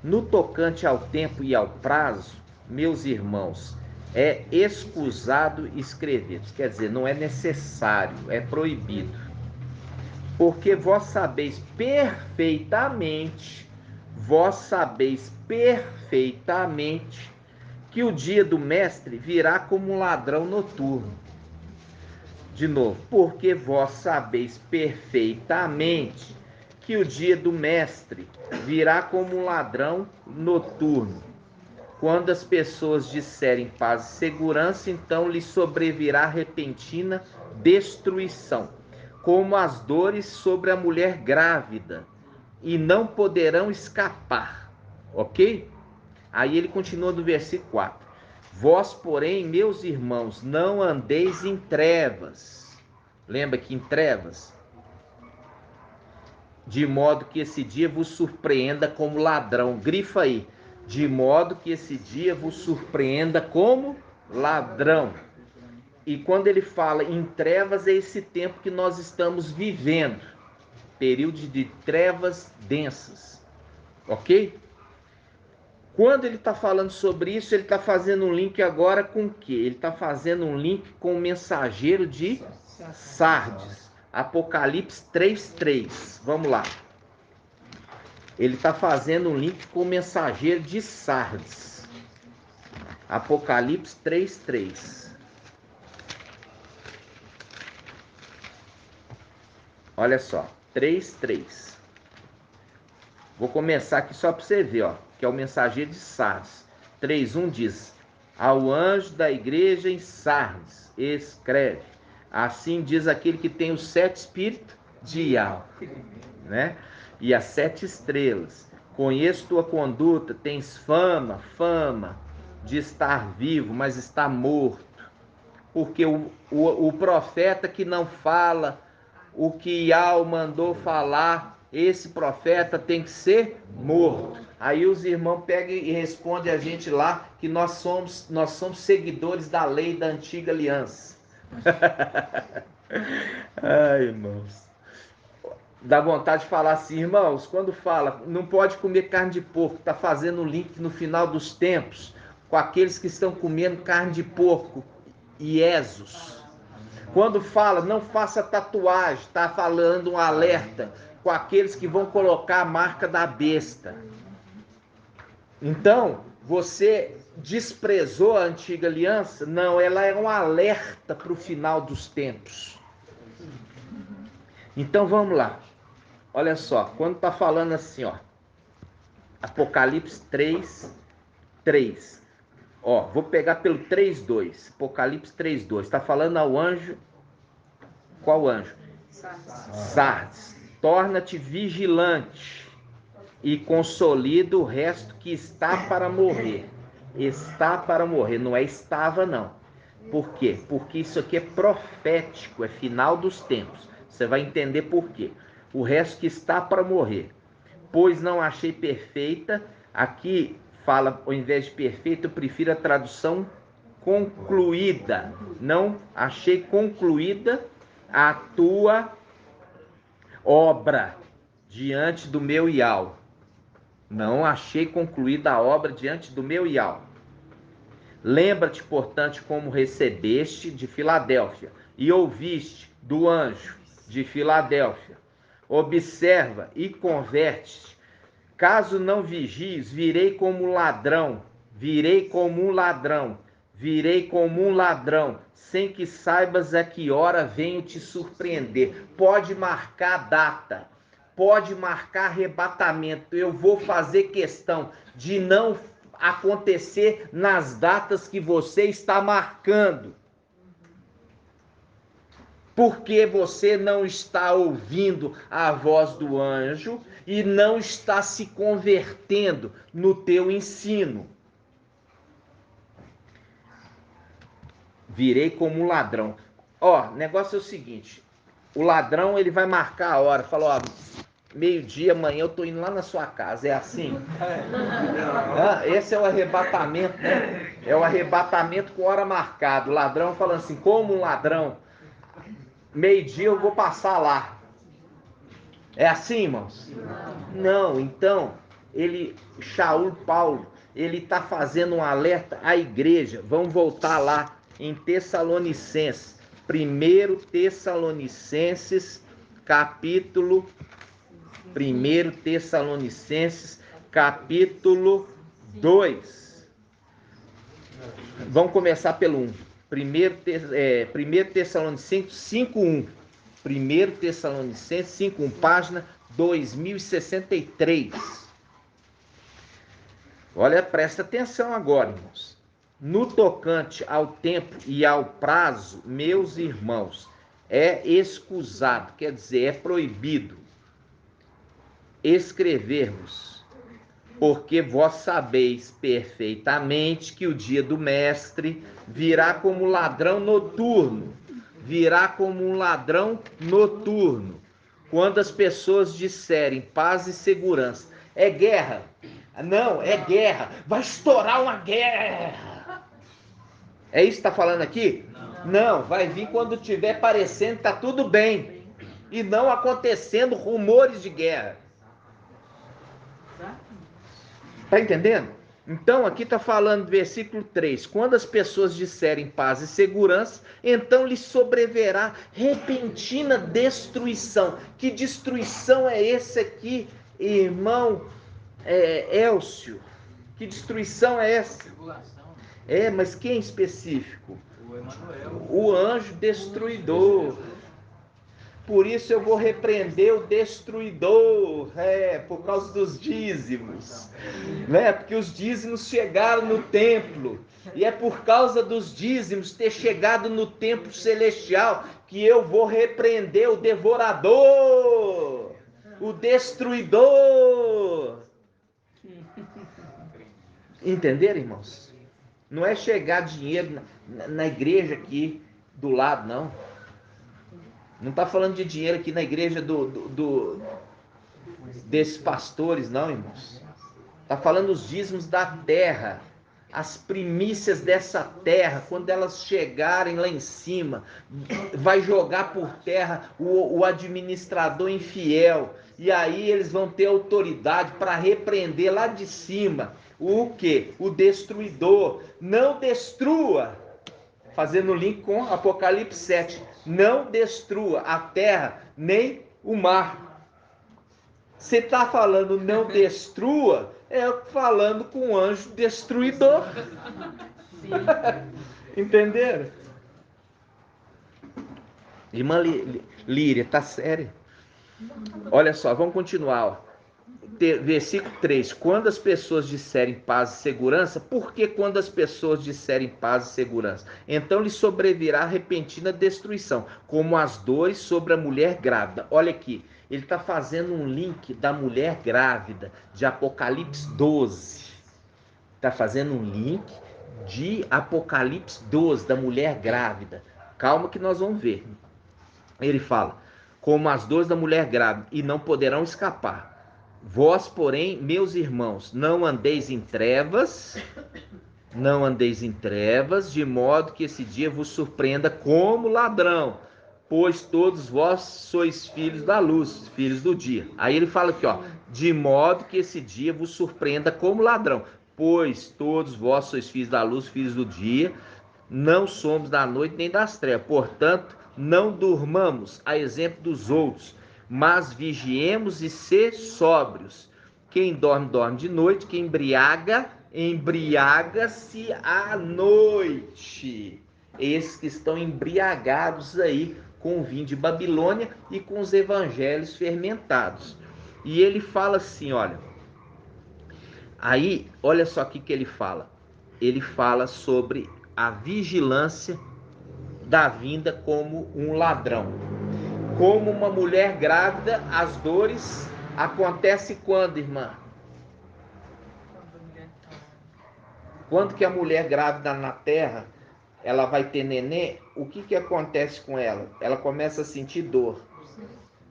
No tocante ao tempo e ao prazo, meus irmãos, é escusado escrever. Quer dizer, não é necessário, é proibido. Porque vós sabeis perfeitamente que o dia do mestre virá como um ladrão noturno. De novo, porque vós sabeis perfeitamente que o dia do mestre virá como um ladrão noturno. Quando as pessoas disserem paz e segurança, então lhes sobrevirá repentina destruição, como as dores sobre a mulher grávida, e não poderão escapar. Ok? Aí ele continua no versículo 4. Vós, porém, meus irmãos, não andeis em trevas. Lembra que em trevas? De modo que esse dia vos surpreenda como ladrão. Grifa aí. De modo que esse dia vos surpreenda como ladrão. E quando ele fala em trevas, é esse tempo que nós estamos vivendo. Período de trevas densas. Ok? Quando ele está falando sobre isso, ele está fazendo um link agora com o quê? Ele está fazendo um link com o mensageiro de Sardes. Apocalipse 3:3. Vamos lá. Ele está fazendo um link com o mensageiro de Sardes. Apocalipse 3:3. Olha só. 3:3. Vou começar aqui só para você ver, ó, que é o mensageiro de Sardes. 3:1 diz: ao anjo da igreja em Sardes, escreve: assim diz aquele que tem os 7 espíritos de Iau, né? E as 7 estrelas. Conheço tua conduta, tens fama de estar vivo, mas está morto. Porque o profeta que não fala o que Iau mandou falar, esse profeta tem que ser morto. Aí os irmãos pegam e respondem a gente lá que nós somos seguidores da lei da antiga aliança. Ai, irmãos. Dá vontade de falar assim, irmãos, quando fala, não pode comer carne de porco, está fazendo um link no final dos tempos com aqueles que estão comendo carne de porco, iesos. Quando fala, não faça tatuagem, está falando um alerta com aqueles que vão colocar a marca da besta. Então, você desprezou a antiga aliança? Não, ela é um alerta para o final dos tempos. Então, vamos lá. Olha só, quando está falando assim, ó, Apocalipse 3:3. Ó, vou pegar pelo 3:2. Apocalipse 3:2. Está falando ao anjo. Qual anjo? Sardes. Torna-te vigilante e consolida o resto que está para morrer. Está para morrer, não é estava não. Por quê? Porque isso aqui é profético, é final dos tempos. Você vai entender por quê. O resto que está para morrer. pois não achei perfeita. Aqui fala, ao invés de perfeita, eu prefiro a tradução concluída. Não achei concluída a tua obra diante do meu Iau. Não achei concluída a obra diante do meu Iau. Lembra-te, portanto, como recebeste de Filadélfia e ouviste do anjo de Filadélfia. Observa e converte. Caso não vigies, virei como um ladrão, virei como um ladrão, virei como um ladrão, sem que saibas a que hora venho te surpreender. Pode marcar data, pode marcar arrebatamento. Eu vou fazer questão de não acontecer nas datas que você está marcando. Porque você não está ouvindo a voz do anjo e não está se convertendo no teu ensino. Virei como um ladrão. Ó, o negócio é o seguinte, o ladrão ele vai marcar a hora, fala, ó, meio-dia, amanhã eu tô indo lá na sua casa, é assim? Esse é o arrebatamento, né? É o arrebatamento com hora marcada. O ladrão falando assim, como um ladrão, meio-dia eu vou passar lá. É assim, irmãos? Não, então, Shaul Paulo, ele está fazendo um alerta à igreja. Vamos voltar lá em Tessalonicenses. 1 Tessalonicenses, capítulo 1 Tessalonicenses, capítulo 2. Vamos começar pelo 1. 1 Tessalonicenses 5:1. 1 Tessalonicenses 5:1, página 2063. Olha, presta atenção agora, irmãos. No tocante ao tempo e ao prazo, meus irmãos, é escusado, quer dizer, é proibido escrevermos, porque vós sabeis perfeitamente que o dia do mestre virá como ladrão noturno. Virá como um ladrão noturno. Quando as pessoas disserem paz e segurança. É guerra. Não, é guerra. Vai estourar uma guerra. É isso que está falando aqui? Não, vai vir quando tiver parecendo que está tudo bem. E não acontecendo rumores de guerra. Está entendendo? Então, aqui está falando, versículo 3. Quando as pessoas disserem paz e segurança, então lhes sobreverá repentina destruição. Que destruição é esse aqui, irmão Elcio? Que destruição é essa? Mas quem específico? O Emanuel. O anjo destruidor. Por isso eu vou repreender o destruidor, por causa dos dízimos, né? Porque os dízimos chegaram no templo, e é por causa dos dízimos ter chegado no templo celestial que eu vou repreender o devorador, o destruidor. Entenderam, irmãos? Não é chegar dinheiro na igreja aqui do lado, não. Não está falando de dinheiro aqui na igreja desses pastores, não, irmãos. Está falando os dízimos da terra, as primícias dessa terra. Quando elas chegarem lá em cima, vai jogar por terra o administrador infiel. E aí eles vão ter autoridade para repreender lá de cima o quê? O destruidor. Não destrua. Fazendo link com Apocalipse 7. Não destrua a terra nem o mar. Você está falando não destrua, falando com o anjo destruidor. Entenderam? Irmã Líria, tá séria? Olha só, vamos continuar. Ó. Versículo 3. Quando as pessoas disserem paz e segurança, por que quando as pessoas disserem paz e segurança? Então lhe sobrevirá repentina destruição, como as dores sobre a mulher grávida. Olha aqui, ele está fazendo um link da mulher grávida, de Apocalipse 12. Está fazendo um link de Apocalipse 12, da mulher grávida. Calma que nós vamos ver. Ele fala, como as dores da mulher grávida, e não poderão escapar. Vós, porém, meus irmãos, não andeis em trevas, de modo que esse dia vos surpreenda como ladrão, pois todos vós sois filhos da luz, filhos do dia. Aí ele fala aqui, ó, de modo que esse dia vos surpreenda como ladrão, pois todos vós sois filhos da luz, filhos do dia, não somos da noite nem das trevas. Portanto, não durmamos a exemplo dos outros, mas vigiemos e ser sóbrios. Quem dorme, dorme de noite, quem embriaga, embriaga-se à noite. Esses que estão embriagados aí com o vinho de Babilônia e com os evangelhos fermentados. E ele fala assim, olha, aí, olha só o que ele fala. Ele fala sobre a vigilância da vinda como um ladrão. Como uma mulher grávida, as dores acontecem quando, irmã? Quando que a mulher grávida na terra, ela vai ter neném, o que acontece com ela? Ela começa a sentir dor,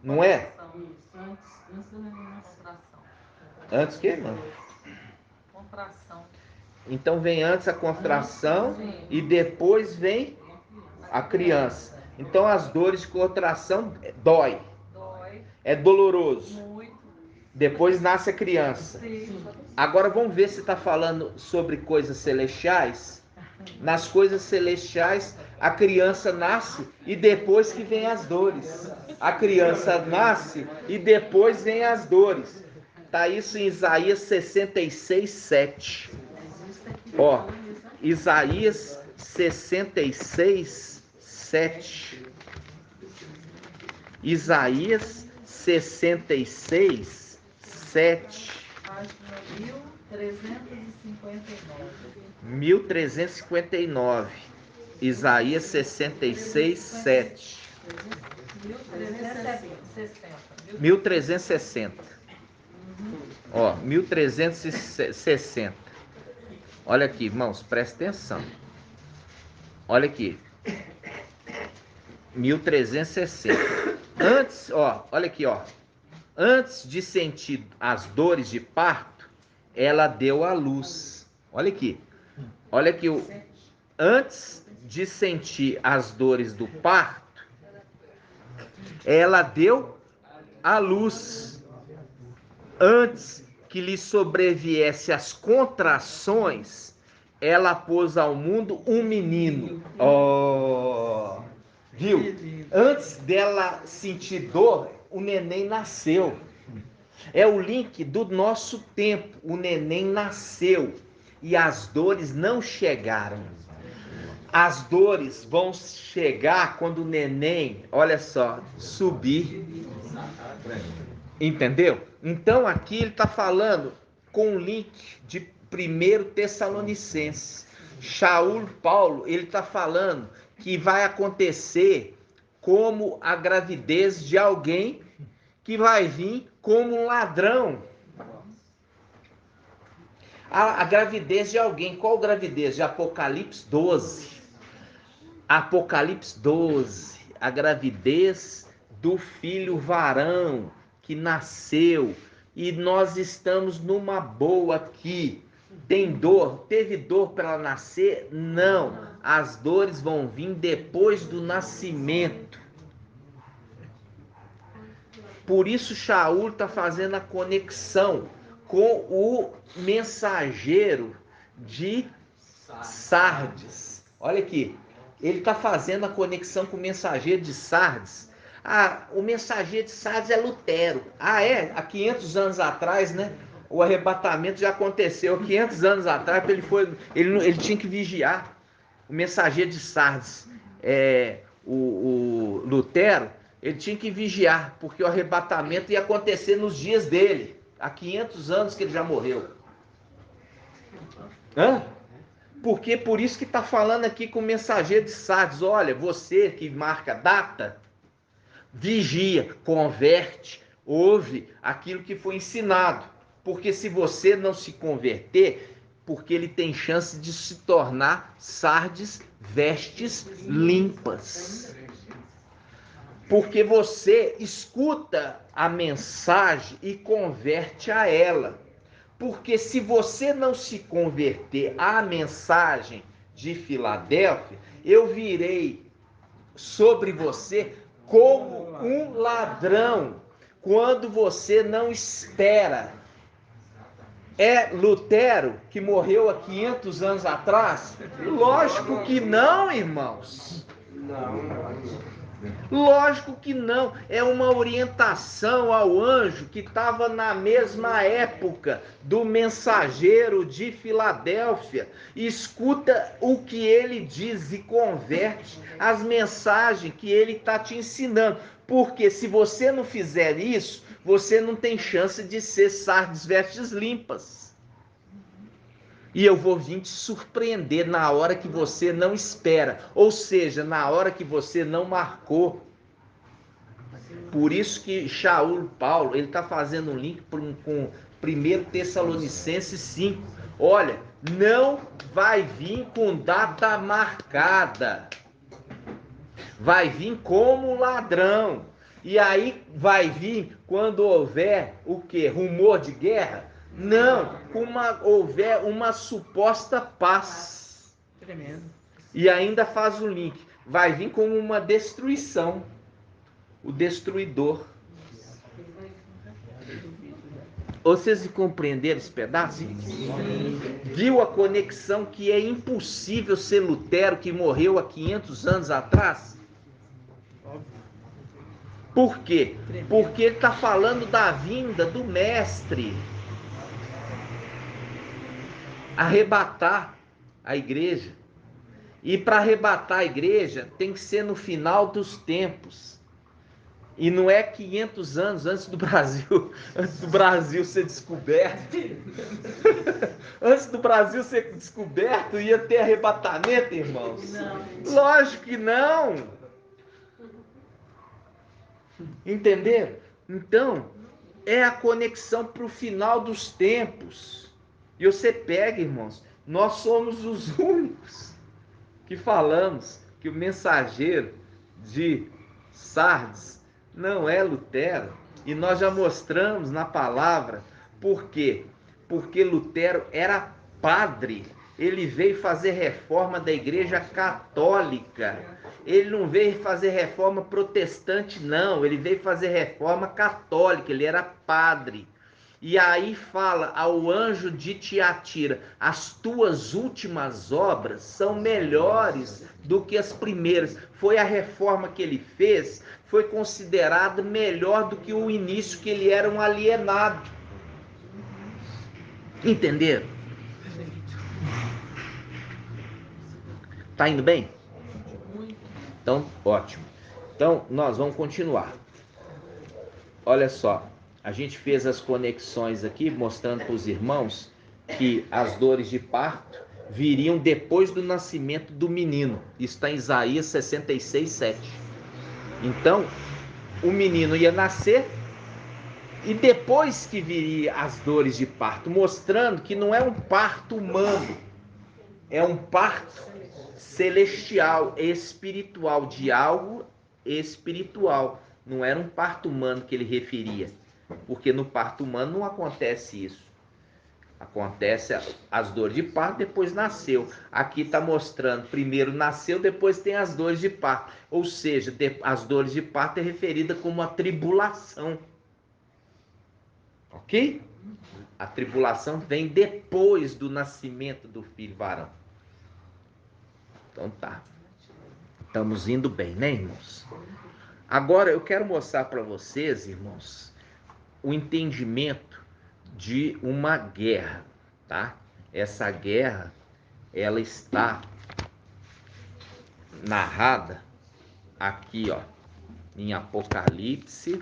não é? Antes da menstruação. Antes que, irmã? Contração. Então vem antes a contração e depois vem a criança. Então as dores de contração dói. É doloroso. Muito. Depois nasce a criança. Sim. Agora vamos ver se está falando sobre coisas celestiais. Nas coisas celestiais, a criança nasce e depois que vem as dores. A criança nasce e depois vem as dores. Está isso em Isaías 66, 7. Ó, Isaías 66, 7. Isaías 66, 7. Página 1359. 1359. Isaías 66, 7. 1360. Ó, 1360. Olha aqui, irmãos, presta atenção. Olha aqui. 1360. Antes, ó, olha aqui, ó. Antes de sentir as dores de parto, ela deu à luz. Olha aqui. Olha aqui, antes de sentir as dores do parto, ela deu à luz. Antes que lhe sobreviesse as contrações, ela pôs ao mundo um menino. Oh, viu? Antes dela sentir dor, o neném nasceu. É o link do nosso tempo. O neném nasceu e as dores não chegaram. As dores vão chegar quando o neném, olha só, subir. Entendeu? Então aqui ele está falando com o link de 1 Tessalonicenses. Paulo, ele está falando que vai acontecer como a gravidez de alguém que vai vir como um ladrão. A gravidez de alguém. Qual gravidez? De Apocalipse 12. Apocalipse 12. A gravidez do filho varão que nasceu. E nós estamos numa boa aqui. Tem dor? Teve dor para ela nascer? Não. As dores vão vir depois do nascimento. Por isso Shaul está fazendo a conexão com o mensageiro de Sardes. Olha aqui. Ele está fazendo a conexão com o mensageiro de Sardes. Ah, o mensageiro de Sardes é Lutero. Ah, é? Há 500 anos atrás, né? O arrebatamento já aconteceu 500 anos atrás. Ele tinha que vigiar. O mensageiro de Sardes, o Lutero, ele tinha que vigiar, porque o arrebatamento ia acontecer nos dias dele. Há 500 anos que ele já morreu. Hã? Porque por isso que está falando aqui com o mensageiro de Sardes. Olha, você que marca data, vigia, converte, ouve aquilo que foi ensinado. Porque se você não se converter, porque ele tem chance de se tornar Sardes vestes limpas. Porque você escuta a mensagem e converte a ela. Porque se você não se converter à mensagem de Filadélfia, eu virei sobre você como um ladrão, quando você não espera. É Lutero que morreu há 500 anos atrás? Lógico que não, irmãos. Lógico que não. É uma orientação ao anjo que estava na mesma época do mensageiro de Filadélfia. Escuta o que ele diz e converte as mensagens que ele está te ensinando. Porque se você não fizer isso, você não tem chance de ser Sardes vestes limpas. E eu vou vir te surpreender na hora que você não espera. Ou seja, na hora que você não marcou. Por isso que Shaul Paulo, ele está fazendo um link com 1 Tessalonicenses 5. Olha, não vai vir com data marcada. Vai vir como ladrão. E aí vai vir quando houver o quê? Rumor de guerra? Não, houver uma suposta paz. Tremendo. E ainda faz o link. Vai vir como uma destruição. O destruidor. Vocês compreenderam esse pedaço? Viu a conexão que é impossível ser Lutero, que morreu há 500 anos atrás? Por quê? Porque ele está falando da vinda do mestre. Arrebatar a igreja. E para arrebatar a igreja tem que ser no final dos tempos. E não é 500 anos antes do Brasil ser descoberto. Antes do Brasil ser descoberto, ia ter arrebatamento, irmãos? Não. Lógico que não. Entenderam? Então, é a conexão para o final dos tempos. E você pega, irmãos, nós somos os únicos que falamos que o mensageiro de Sardes não é Lutero. E nós já mostramos na palavra. Por quê? Porque Lutero era padre. Ele veio fazer reforma da igreja católica. Ele não veio fazer reforma protestante, não. Ele veio fazer reforma católica. Ele era padre. E aí fala ao anjo de Tiatira: as tuas últimas obras são melhores do que as primeiras. Foi a reforma que ele fez, foi considerado melhor do que o início, que ele era um alienado. Entenderam? Tá indo bem? Então, ótimo. Então, nós vamos continuar. Olha só. A gente fez as conexões aqui, mostrando para os irmãos que as dores de parto viriam depois do nascimento do menino. Isso está em Isaías 66, 7. Então, o menino ia nascer e depois que viria as dores de parto, mostrando que não é um parto humano, é um parto celestial, espiritual, de algo espiritual. Não era um parto humano que ele referia. Porque no parto humano não acontece isso. Acontece as dores de parto, depois nasceu. Aqui está mostrando, primeiro nasceu, depois tem as dores de parto. Ou seja, as dores de parto é referida como a tribulação. Ok? A tribulação vem depois do nascimento do filho varão. Então tá. Estamos indo bem, né, irmãos? Agora eu quero mostrar para vocês, irmãos, o entendimento de uma guerra, tá? Essa guerra, ela está narrada aqui, ó, em Apocalipse.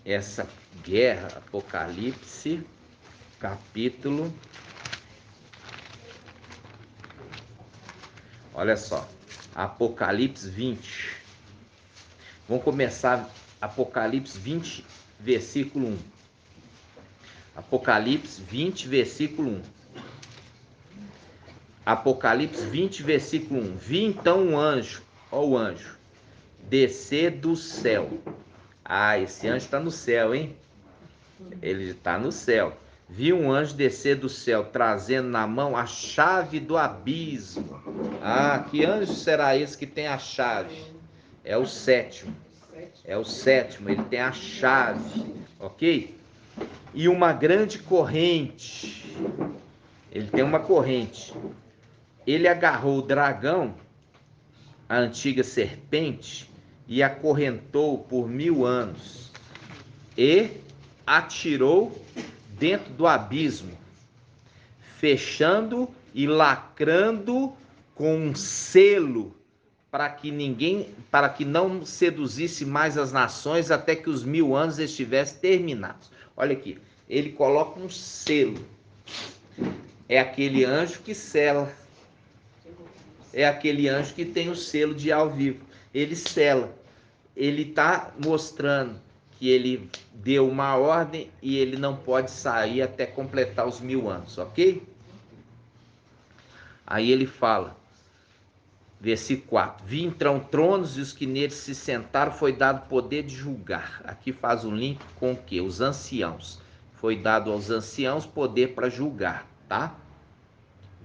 Essa guerra, Apocalipse, capítulo. Olha só, Apocalipse 20. Vamos começar Apocalipse 20, versículo 1. Apocalipse 20, versículo 1. Apocalipse 20, versículo 1. Vi então um anjo. Olha o anjo. Descer do céu. Ah, esse anjo está no céu, hein? Ele está no céu. Vi um anjo descer do céu, trazendo na mão a chave do abismo. Ah, que anjo será esse que tem a chave? É o sétimo. É o sétimo, ele tem a chave, ok? E uma grande corrente. Ele tem uma corrente. Ele agarrou o dragão, a antiga serpente, e acorrentou por 1000 anos. E atirou dentro do abismo, fechando e lacrando com um selo para que não seduzisse mais as nações até que os 1000 anos estivessem terminados. Olha aqui, ele coloca um selo. É aquele anjo que sela. É aquele anjo que tem o selo de ao vivo. Ele sela. Ele está mostrando que ele deu uma ordem e ele não pode sair até completar os 1000 anos, ok? Aí ele fala, versículo 4: Vi então tronos e os que neles se sentaram, foi dado poder de julgar. Aqui faz um link com o quê? Os anciãos. Foi dado aos anciãos poder para julgar, tá?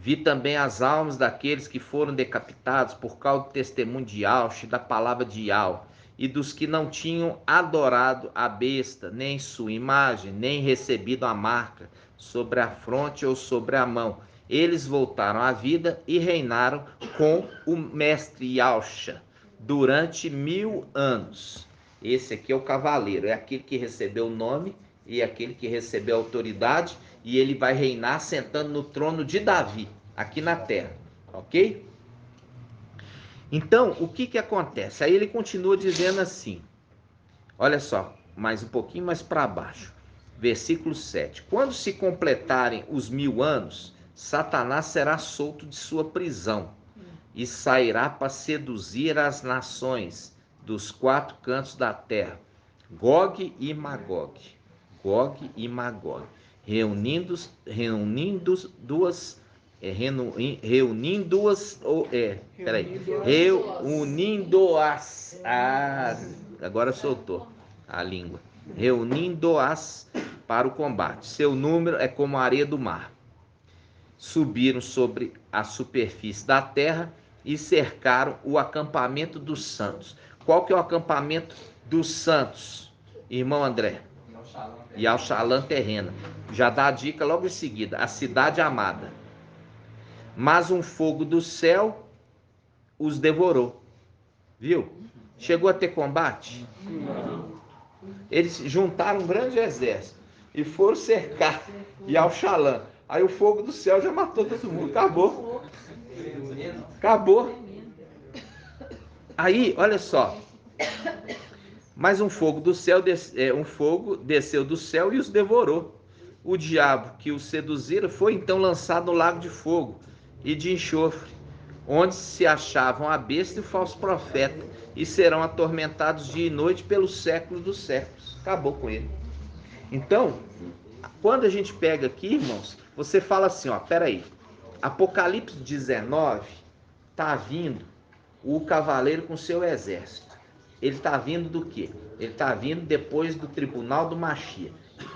Vi também as almas daqueles que foram decapitados por causa do testemunho de Yahvé, da palavra de Yahvé, e dos que não tinham adorado a besta, nem sua imagem, nem recebido a marca sobre a fronte ou sobre a mão. Eles voltaram à vida e reinaram com o mestre Yahvé durante 1000 anos. Esse aqui é o cavaleiro, é aquele que recebeu o nome e aquele que recebeu a autoridade, e ele vai reinar sentando no trono de Davi, aqui na terra, ok? Então, o que acontece? Aí ele continua dizendo assim, olha só, mais um pouquinho mais para baixo, versículo 7. Quando se completarem os 1000 anos, Satanás será solto de sua prisão e sairá para seduzir as nações dos 4 cantos da terra, Gog e Magog. Gog e Magog, reunindo reunindo-as, agora soltou a língua, reunindo-as para o combate. Seu número é como a areia do mar. Subiram sobre a superfície da terra e cercaram o acampamento dos santos. Qual que é o acampamento dos santos, irmão André? E ao Shalom terrena. Já dá a dica logo em seguida, a cidade amada. Mas um fogo do céu os devorou. Viu? Chegou a ter combate? Eles juntaram um grande exército e foram cercar e ao Shalom. Aí o fogo do céu já matou todo mundo. Acabou. Acabou. Aí, olha só. Mas um fogo desceu do céu e os devorou. O diabo que os seduzira foi então lançado no lago de fogo e de enxofre, onde se achavam a besta e o falso profeta, e serão atormentados dia e noite pelos séculos dos séculos. Acabou com ele. Então, quando a gente pega aqui, irmãos, você fala assim, ó, peraí, Apocalipse 19, tá vindo o cavaleiro com seu exército. Ele está vindo do quê? Ele está vindo depois do tribunal do Mashiach.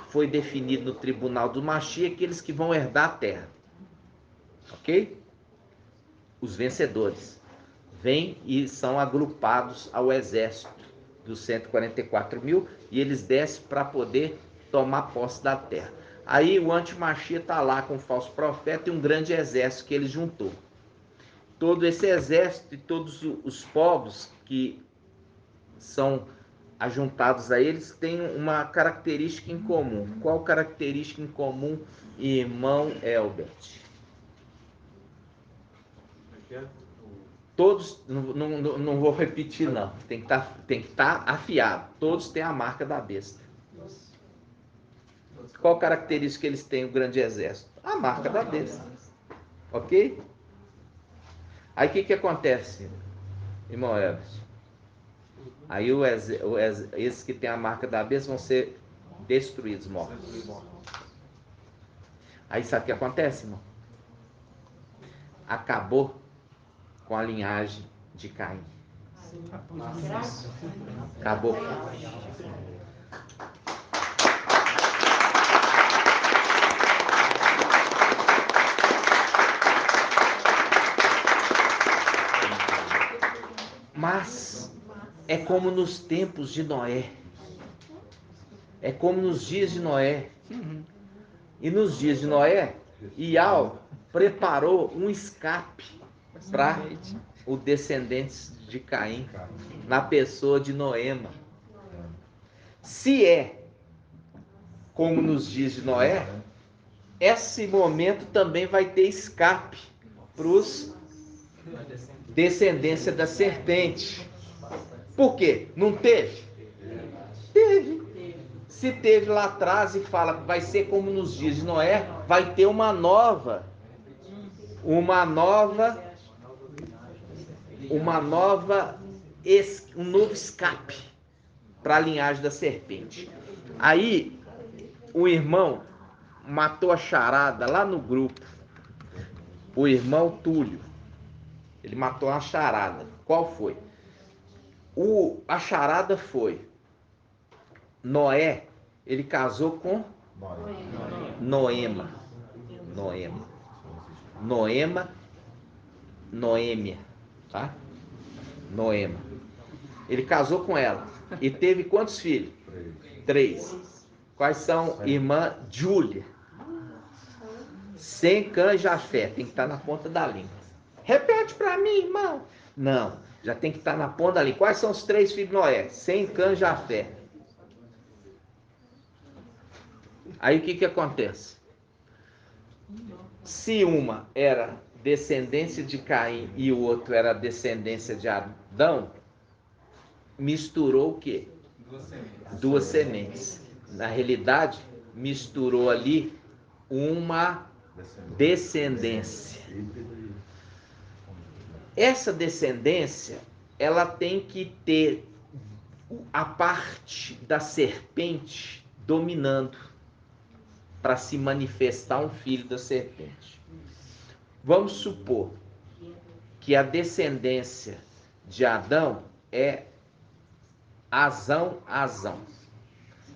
Foi definido no tribunal do Mashiach aqueles que vão herdar a terra. Ok? Os vencedores. Vêm e são agrupados ao exército dos 144.000 e eles descem para poder tomar posse da terra. Aí o anti-Mashiach está lá com o falso profeta e um grande exército que ele juntou. Todo esse exército e todos os povos que são ajuntados a eles têm uma característica em comum. Qual característica em comum, irmão Elbert? Todos, não vou repetir não, tem que estar afiado. Todos têm a marca da besta. Qual característica eles têm, o grande exército? A marca da besta. Ok? Aí o que acontece, irmão Elbert? Aí esses que têm a marca da besta vão ser destruídos, mortos. Aí sabe o que acontece, irmão? Acabou com a linhagem de Caim. Acabou. Mas é como nos tempos de Noé. É como nos dias de Noé. E nos dias de Noé, Iau preparou um escape para os descendentes de Caim, na pessoa de Noema. Se é como nos dias de Noé, esse momento também vai ter escape para os descendência da serpente. Por quê? Não teve? Teve. Se teve lá atrás e fala que vai ser como nos dias de Noé, vai ter um novo escape para a linhagem da serpente. Aí o irmão matou a charada lá no grupo. O irmão Túlio, ele matou uma charada. Qual foi? A charada foi: Noé, ele casou com Noêmia, tá? Noema. Ele casou com ela e teve quantos filhos? 3. Quais são? Irmã Júlia, Sem, Cã e Jafé. Tem que estar na ponta da língua. Repete para mim, irmão. Não, já tem que estar na ponta da língua. Quais são os 3 filhos de Noé? Sem, Cã e Jafé. Aí o que acontece? Se uma era descendência de Caim e o outro era descendência de Adão, misturou o quê? 2 sementes. Na realidade, misturou ali uma descendência. Essa descendência, ela tem que ter a parte da serpente dominando para se manifestar um filho da serpente. Vamos supor que a descendência de Adão é Azão.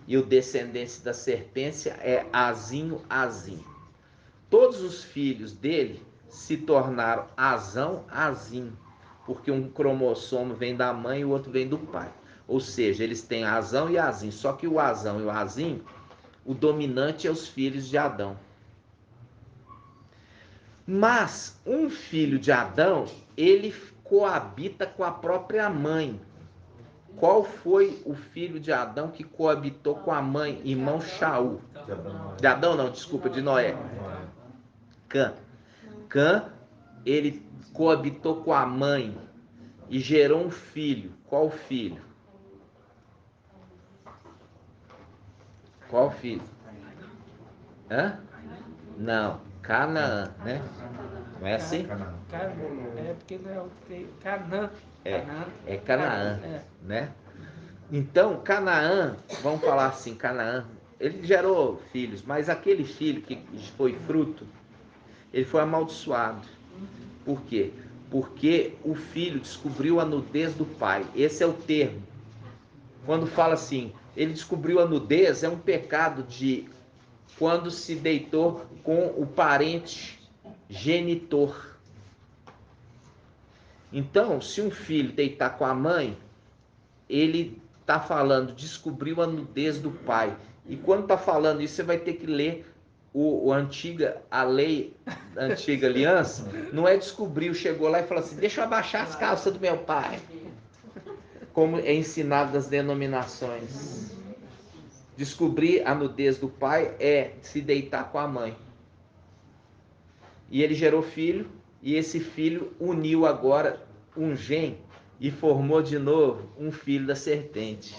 E o descendente da serpente é Azinho. Todos os filhos dele se tornaram Azinho, porque um cromossomo vem da mãe e o outro vem do pai. Ou seja, eles têm Azão e Azinho, só que o Azão e o Azinho, o dominante é os filhos de Adão. Mas um filho de Adão, ele coabita com a própria mãe. Qual foi o filho de Adão que coabitou com a mãe? Irmão Shaul. De Adão não, desculpa, de Noé. Cã. Cã, ele coabitou com a mãe e gerou um filho. Qual filho? Qual filho? Hã? Não, Canaã, né? Não é assim? É porque não é Canaã. É Canaã, né? Então, Canaã, vamos falar assim, Canaã, ele gerou filhos, mas aquele filho que foi fruto, ele foi amaldiçoado. Por quê? Porque o filho descobriu a nudez do pai. Esse é o termo. Quando fala assim, ele descobriu a nudez, é um pecado de quando se deitou com o parente genitor. Então, se um filho deitar com a mãe, ele está falando, descobriu a nudez do pai. E quando está falando isso, você vai ter que ler a lei da antiga aliança. Não é descobriu, chegou lá e falou assim, deixa eu abaixar as calças do meu pai. Como é ensinado nas denominações. Descobrir a nudez do pai é se deitar com a mãe. E ele gerou filho, e esse filho uniu agora um gene e formou de novo um filho da serpente.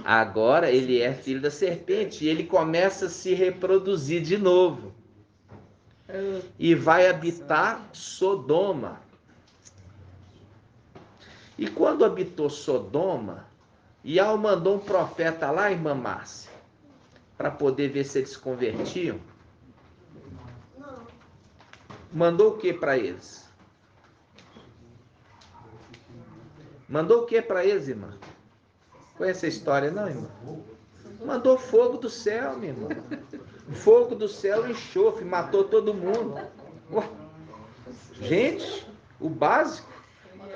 Agora ele é filho da serpente e ele começa a se reproduzir de novo. E vai habitar Sodoma. E quando habitou Sodoma, Iau mandou um profeta lá, irmã Márcia, para poder ver se eles se convertiam. Mandou o que para eles? Mandou o que para eles, irmã? Conhece a história, não, irmã? Mandou fogo do céu, minha irmã. Fogo do céu, enxofre, matou todo mundo. Ué. Gente, o básico.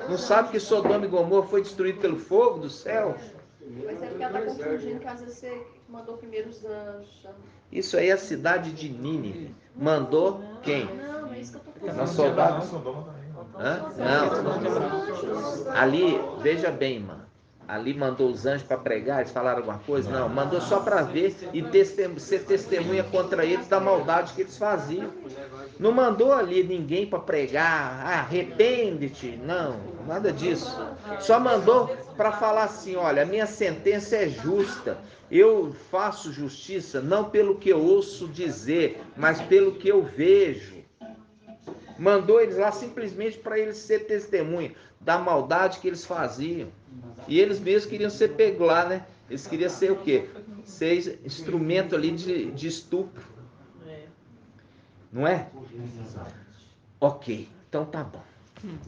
Não sabe que Sodoma e Gomorra foi destruído pelo fogo do céu? Mas é porque ela está confundindo que às vezes você mandou primeiro os anjos. Isso aí é a cidade de Nínive. Mandou quem? Não, é isso que eu estou Não, falando. soldado. Hã? Não. Ali, veja bem, irmã. Ali mandou os anjos para pregar, eles falaram alguma coisa? Não, mandou só para ver e ser testemunha contra eles da maldade que eles faziam. Não mandou ali ninguém para pregar, arrepende-te, não, nada disso. Só mandou para falar assim, olha, a minha sentença é justa, eu faço justiça não pelo que eu ouço dizer, mas pelo que eu vejo. Mandou eles lá simplesmente para eles ser testemunha da maldade que eles faziam. E eles mesmos queriam ser pegos lá, né? Eles queriam ser o quê? Ser instrumento ali de estupro. Não é? Ok, então tá bom.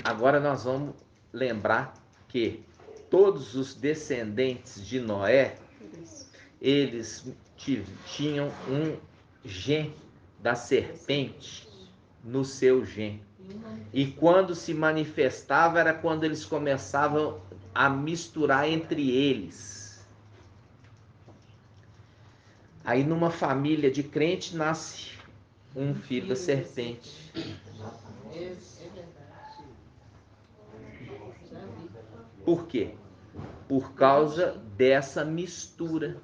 Agora nós vamos lembrar que todos os descendentes de Noé, eles tinham um gen da serpente no seu gen. E quando se manifestava era quando eles começavam a misturar entre eles. Aí numa família de crente nasce um filho da serpente. Por quê? Por causa dessa mistura.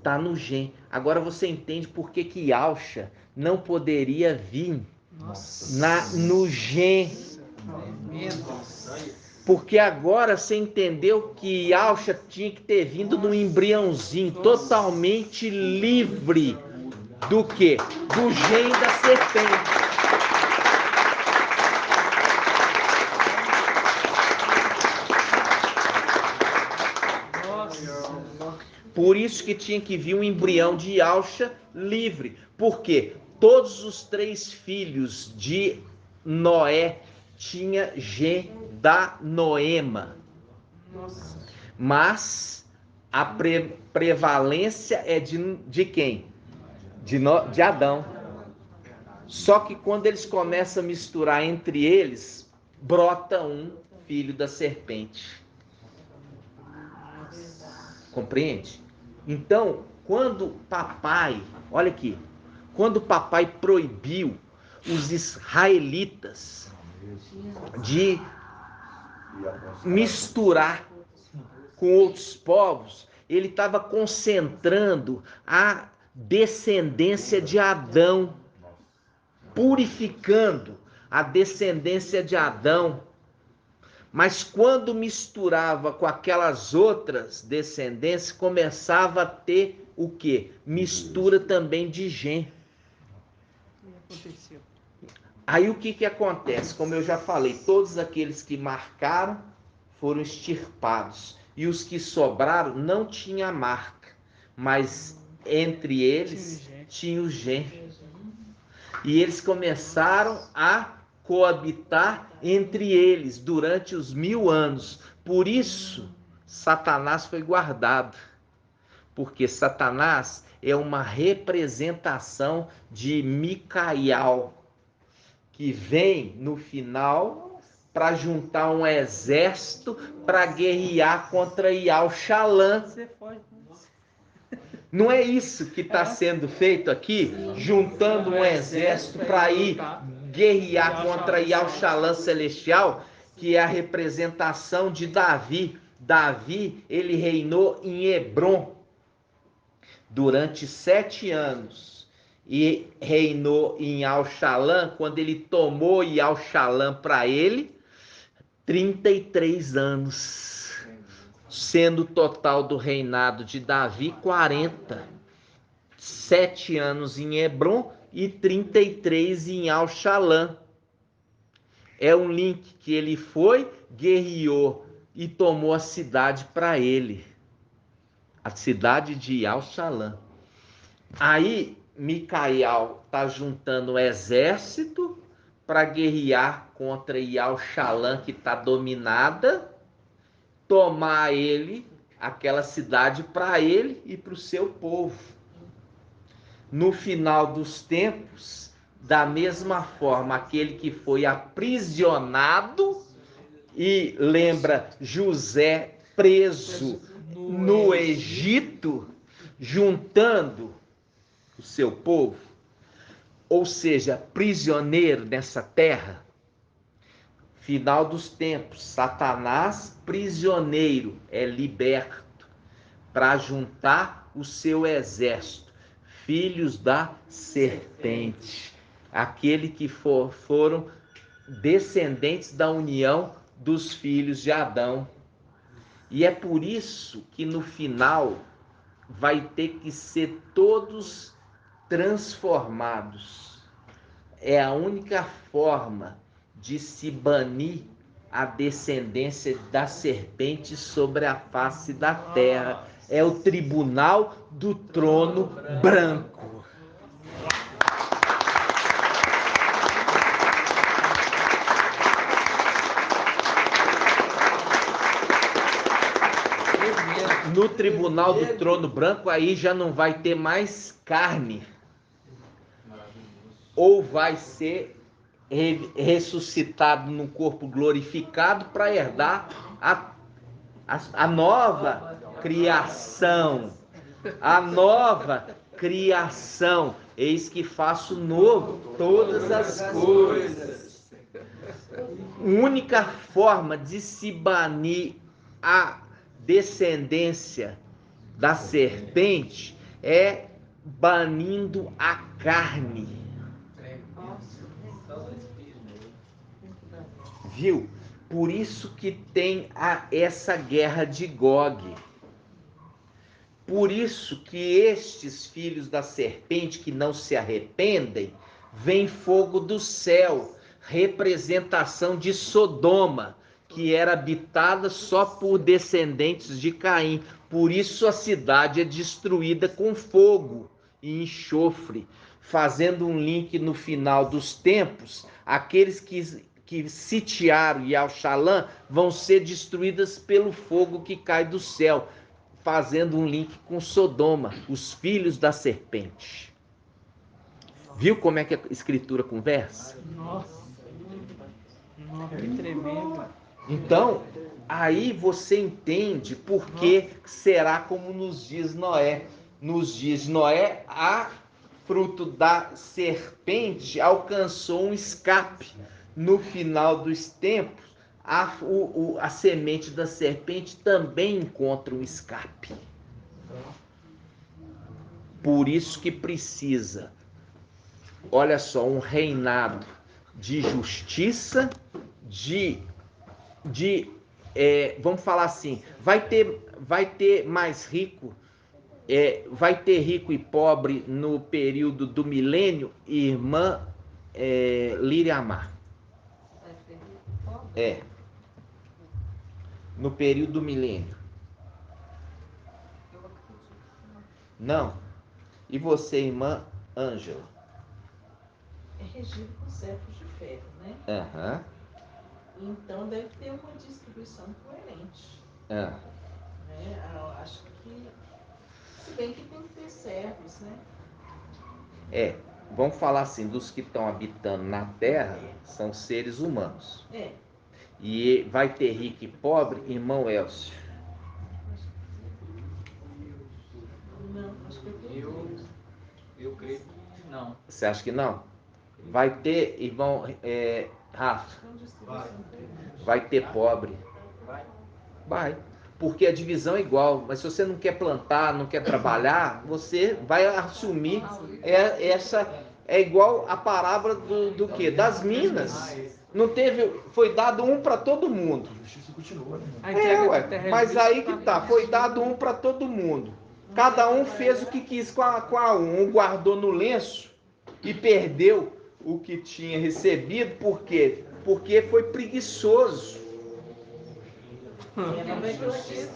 Tá no gen. Agora você entende por que que Yalcha não poderia vir no gen. Porque agora você entendeu que Yalcha tinha que ter vindo num embriãozinho totalmente livre do quê? Do gen da serpente. Por isso que tinha que vir um embrião de Yalcha livre. Por quê? Todos os 3 filhos de Noé tinham gen da Noema. Mas a prevalência é de quem? De Adão. Só que quando eles começam a misturar entre eles, brota um filho da serpente. Compreende? Então, quando papai, olha aqui, quando papai proibiu os israelitas de misturar com outros povos, ele estava concentrando a descendência de Adão, purificando a descendência de Adão. Mas quando misturava com aquelas outras descendências, começava a ter o quê? Mistura também de gen. Aí o que acontece? Como eu já falei, todos aqueles que marcaram foram extirpados. E os que sobraram não tinham a marca, mas entre eles tinha o gen. E eles começaram a coabitar entre eles durante os 1000 anos. Por isso, Satanás foi guardado. Porque Satanás é uma representação de Micael, que vem no final para juntar um exército para guerrear contra Yalchalã. Não é isso que está sendo feito aqui? Juntando um exército para ir guerrear contra Yalchalã celestial, que é a representação de Davi. Davi, ele reinou em Hebrom durante 7 anos e reinou em Yalchalã, quando ele tomou Yalchalã para ele, 33 anos, sendo o total do reinado de Davi 40, 7 anos em Hebrom e 33 em Yalchalã. É um link que ele foi, guerreou e tomou a cidade para ele, a cidade de Yalchalã. Aí Micael está juntando o exército para guerrear contra Yalchalã, que está dominada, tomar aquela cidade para ele e para o seu povo. No final dos tempos, da mesma forma, aquele que foi aprisionado, e lembra José preso no Egito, juntando o seu povo, ou seja, prisioneiro nessa terra. Final dos tempos, Satanás, prisioneiro, é liberto para juntar o seu exército, filhos da serpente, aquele que foram descendentes da união dos filhos de Adão. E é por isso que no final vai ter que ser todos transformados. É a única forma de se banir a descendência da serpente sobre a face da terra. É o tribunal do trono branco. No tribunal do trono branco, aí já não vai ter mais carne. Ou vai ser ressuscitado num corpo glorificado para herdar a nova criação. A nova criação. Eis que faço novo todas as coisas. Única forma de se banir a descendência da serpente é banindo a carne. Viu? Por isso que tem essa guerra de Gog. Por isso que estes filhos da serpente que não se arrependem, vem fogo do céu, representação de Sodoma, que era habitada só por descendentes de Caim. Por isso a cidade é destruída com fogo e enxofre, fazendo um link no final dos tempos, aqueles que sitiaram Yal-Shalã vão ser destruídas pelo fogo que cai do céu, fazendo um link com Sodoma, os filhos da serpente. Viu como é que a escritura conversa? Nossa, que tremendo. Então, aí você entende por que será como nos dias Noé. Nos dias de Noé, a fruto da serpente alcançou um escape. No final dos tempos, a semente da serpente também encontra um escape. Por isso que precisa, olha só, um reinado de justiça, vamos falar assim, vai ter mais rico, vai ter rico e pobre no período do milênio, irmã Liriamar. No período do milênio. Não. E você, irmã Ângela? É regido por servos de ferro, né? Aham. Então deve ter uma distribuição coerente. Ah. Né? Eu acho que, se bem que tem que ter servos, né? Vamos falar assim, dos que estão habitando na terra, são seres humanos. E vai ter rico e pobre, irmão Elcio? Não, acho que eu creio que não. Você acha que não? Vai ter, irmão Rafa? Vai ter pobre. Vai. Porque a divisão é igual. Mas se você não quer plantar, não quer trabalhar, você vai assumir essa. É igual a parábola do quê? Das minas. Não teve. Foi dado um para todo mundo. A justiça continua, né? Mas aí que tá. Foi dado um para todo mundo. Cada um fez o que quis com a um. Um guardou no lenço e perdeu o que tinha recebido. Por quê? Porque foi preguiçoso.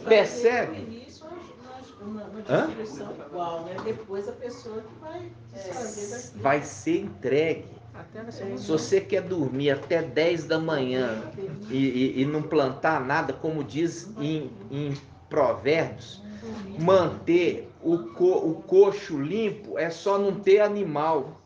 Percebe? Uma distribuição igual, né? Depois a pessoa que vai desfazer daquilo. Vai ser entregue Se você quer dormir até 10 da manhã e não plantar nada, como diz em Provérbios, manter o coxo limpo é só não ter animal.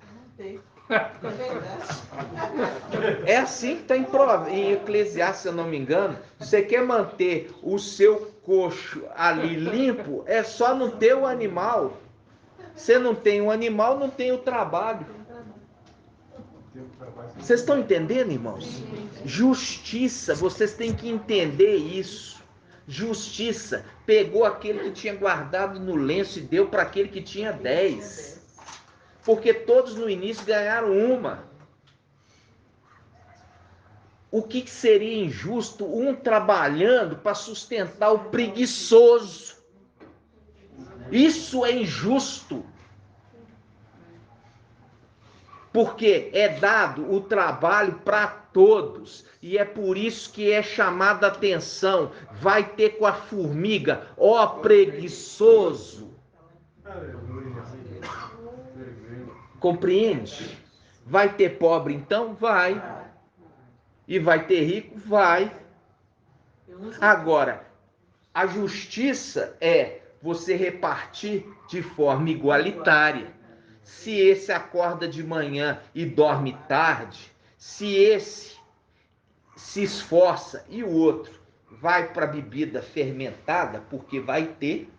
É assim que está em Eclesiastes, se eu não me engano. Você quer manter o seu coxo ali limpo, é só não ter o animal. Você não tem o animal, não tem o trabalho. Vocês estão entendendo, irmãos? Justiça, vocês têm que entender isso. Justiça, pegou aquele que tinha guardado no lenço e deu para aquele que tinha 10. Porque todos no início ganharam uma. O que seria injusto? Um trabalhando para sustentar o preguiçoso. Isso é injusto. Porque é dado o trabalho para todos. E é por isso que é chamada a atenção. Vai ter com a formiga, ó preguiçoso. Compreende? Vai ter pobre então? Vai. E vai ter rico? Vai. Agora, a justiça é você repartir de forma igualitária. Se esse acorda de manhã e dorme tarde, se esse se esforça e o outro vai para bebida fermentada, porque vai ter.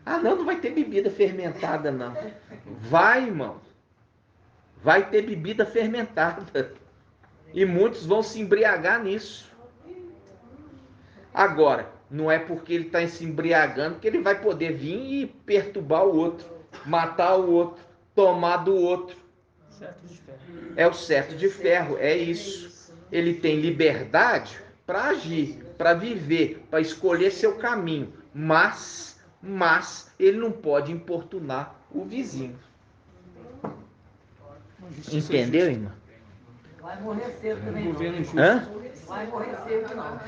Ah, não vai ter bebida fermentada, não. Vai, irmão. Vai ter bebida fermentada. E muitos vão se embriagar nisso. Agora, não é porque ele está se embriagando que ele vai poder vir e perturbar o outro. Matar o outro, tomar do outro. É o cetro de ferro, é isso. Ele tem liberdade para agir, para viver, para escolher seu caminho, mas ele não pode importunar o vizinho. Entendeu, irmã? Vai morrer cedo também. Hã? Vai morrer cedo não.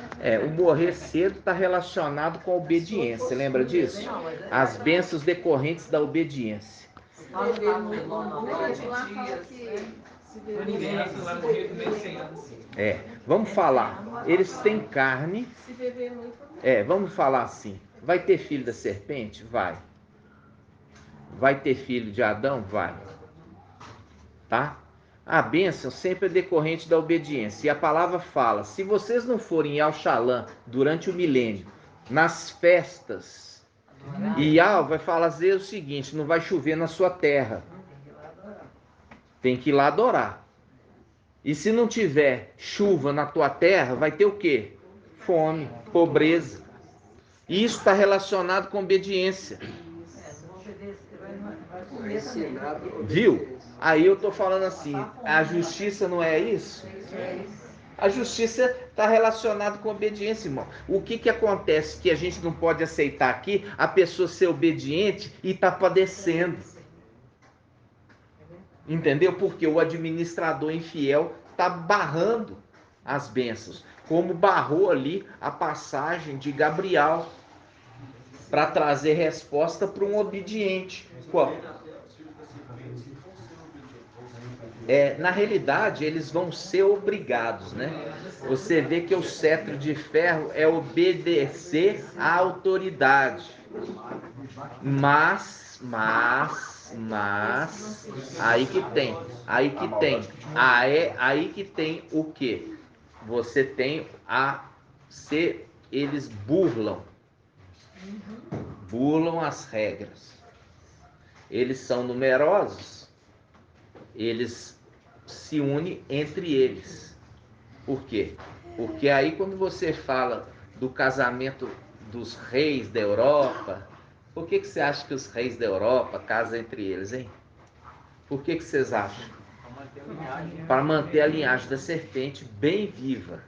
O morrer cedo está relacionado com a obediência, lembra disso? As bênçãos decorrentes da obediência. Vamos falar. Eles têm carne. Vamos falar assim. Vai ter filho da serpente? Vai. Vai ter filho de Adão? Vai. Tá? A bênção sempre é decorrente da obediência. E a palavra fala, se vocês não forem ao Shalom durante o milênio, nas festas, e vai fazer o seguinte, não vai chover na sua terra. Tem que ir lá adorar. E se não tiver chuva na tua terra, vai ter o quê? Fome, pobreza. E isso está relacionado com obediência. Viu? Aí eu estou falando assim, a justiça não é isso? A justiça está relacionada com obediência, irmão. O que acontece que a gente não pode aceitar aqui? A pessoa ser obediente e está padecendo. Entendeu? Porque o administrador infiel está barrando as bênçãos. Como barrou ali a passagem de Gabriel para trazer resposta para um obediente. Qual? Na realidade, eles vão ser obrigados, né? Você vê que o cetro de ferro é obedecer à autoridade. Mas, aí que tem o quê? Você tem eles burlam as regras. Eles são numerosos, eles se unem entre eles. Por quê? Porque aí quando você fala do casamento dos reis da Europa, por que você acha que os reis da Europa casam entre eles, hein? Por que vocês acham? Para manter a linhagem da serpente bem viva.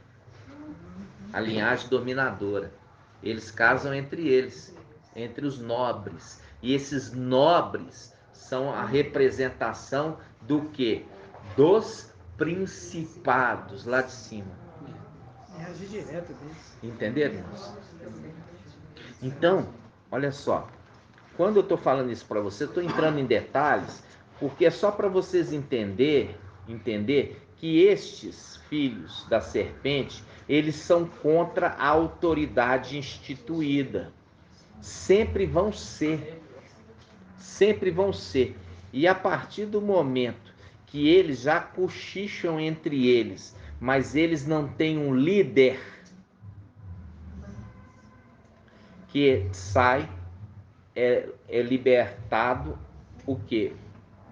A linhagem dominadora. Eles casam entre eles, entre os nobres. E esses nobres são a representação do quê? Dos principados lá de cima. Entenderam, irmãos? Então, olha só. Quando eu estou falando isso para você, eu estou entrando em detalhes Porque é só para vocês entender que estes filhos da serpente, eles são contra a autoridade instituída. Sempre vão ser. Sempre vão ser. E a partir do momento que eles já cochicham entre eles, mas eles não têm um líder que sai, é libertado o quê?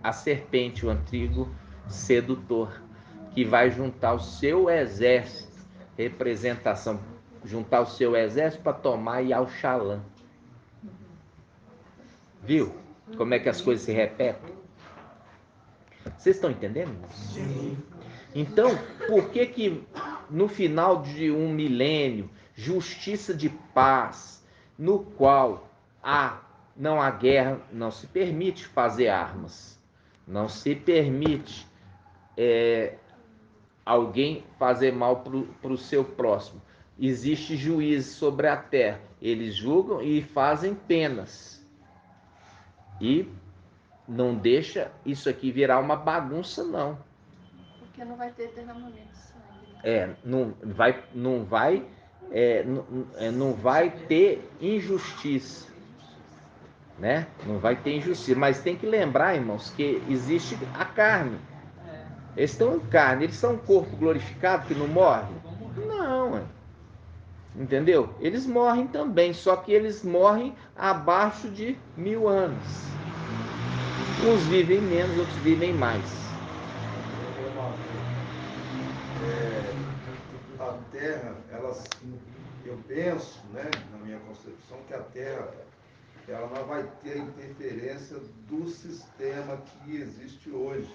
A serpente, o antigo sedutor, que vai juntar o seu exército, representação, juntar o seu exército para tomar Yalxalã. Viu? Como é que as coisas se repetem? Vocês estão entendendo? Sim. Então, por que no final de um milênio, justiça de paz, no qual não há guerra, não se permite fazer armas, não se permite alguém fazer mal para o seu próximo. Existe juízo sobre a terra, eles julgam e fazem penas. E não deixa isso aqui virar uma bagunça, não. Porque não vai ter derramamento de sangue. Não vai ter injustiça, né? Não vai ter injustiça. Mas tem que lembrar, irmãos, que existe a carne. Eles estão em carne, eles são um corpo glorificado que não morre? Não, entendeu? Eles morrem também, só que eles morrem abaixo de 1000 anos. Uns vivem menos, outros vivem mais. A Terra, eu penso, né, na minha concepção, que a Terra ela não vai ter a interferência do sistema que existe hoje.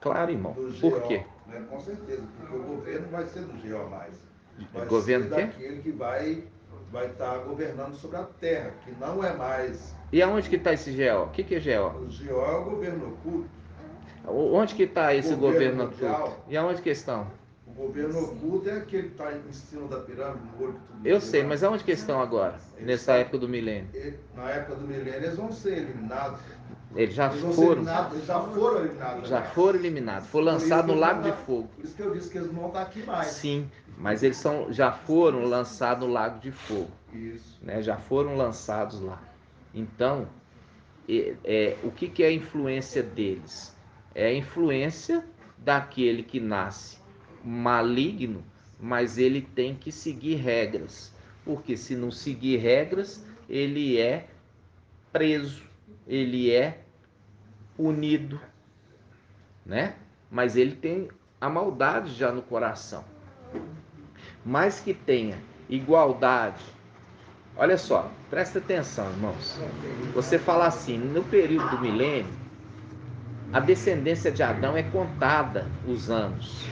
Claro, irmão. Do GO, por quê? Né? Com certeza, porque o governo vai ser do GO mais. Vai governo ser daquele que vai estar governando sobre a Terra, que não é mais... E aonde que está esse GO? O que é GO? O GO é o governo oculto. Onde que está esse governo mundial, oculto? E aonde que estão? O governo oculto é aquele que está em cima da pirâmide, no ouro que tudo. Eu sei, mas aonde que estão agora? Nessa época do milênio? Na época do milênio eles vão ser eliminados. Eles já foram. Eles já foram eliminados. Já foram eliminados. Foi lançado no Lago de Fogo. Por isso que eu disse que eles não vão estar aqui mais. Sim, mas eles já foram lançados no Lago de Fogo. Isso. Né? Já foram lançados lá. Então, o que é a influência deles? É a influência daquele que nasce maligno, mas ele tem que seguir regras. Porque se não seguir regras, ele é preso, ele é punido, né? Mas ele tem a maldade já no coração. Mas que tenha igualdade. Olha só, presta atenção, irmãos. Você fala assim, no período do milênio, a descendência de Adão é contada os anos.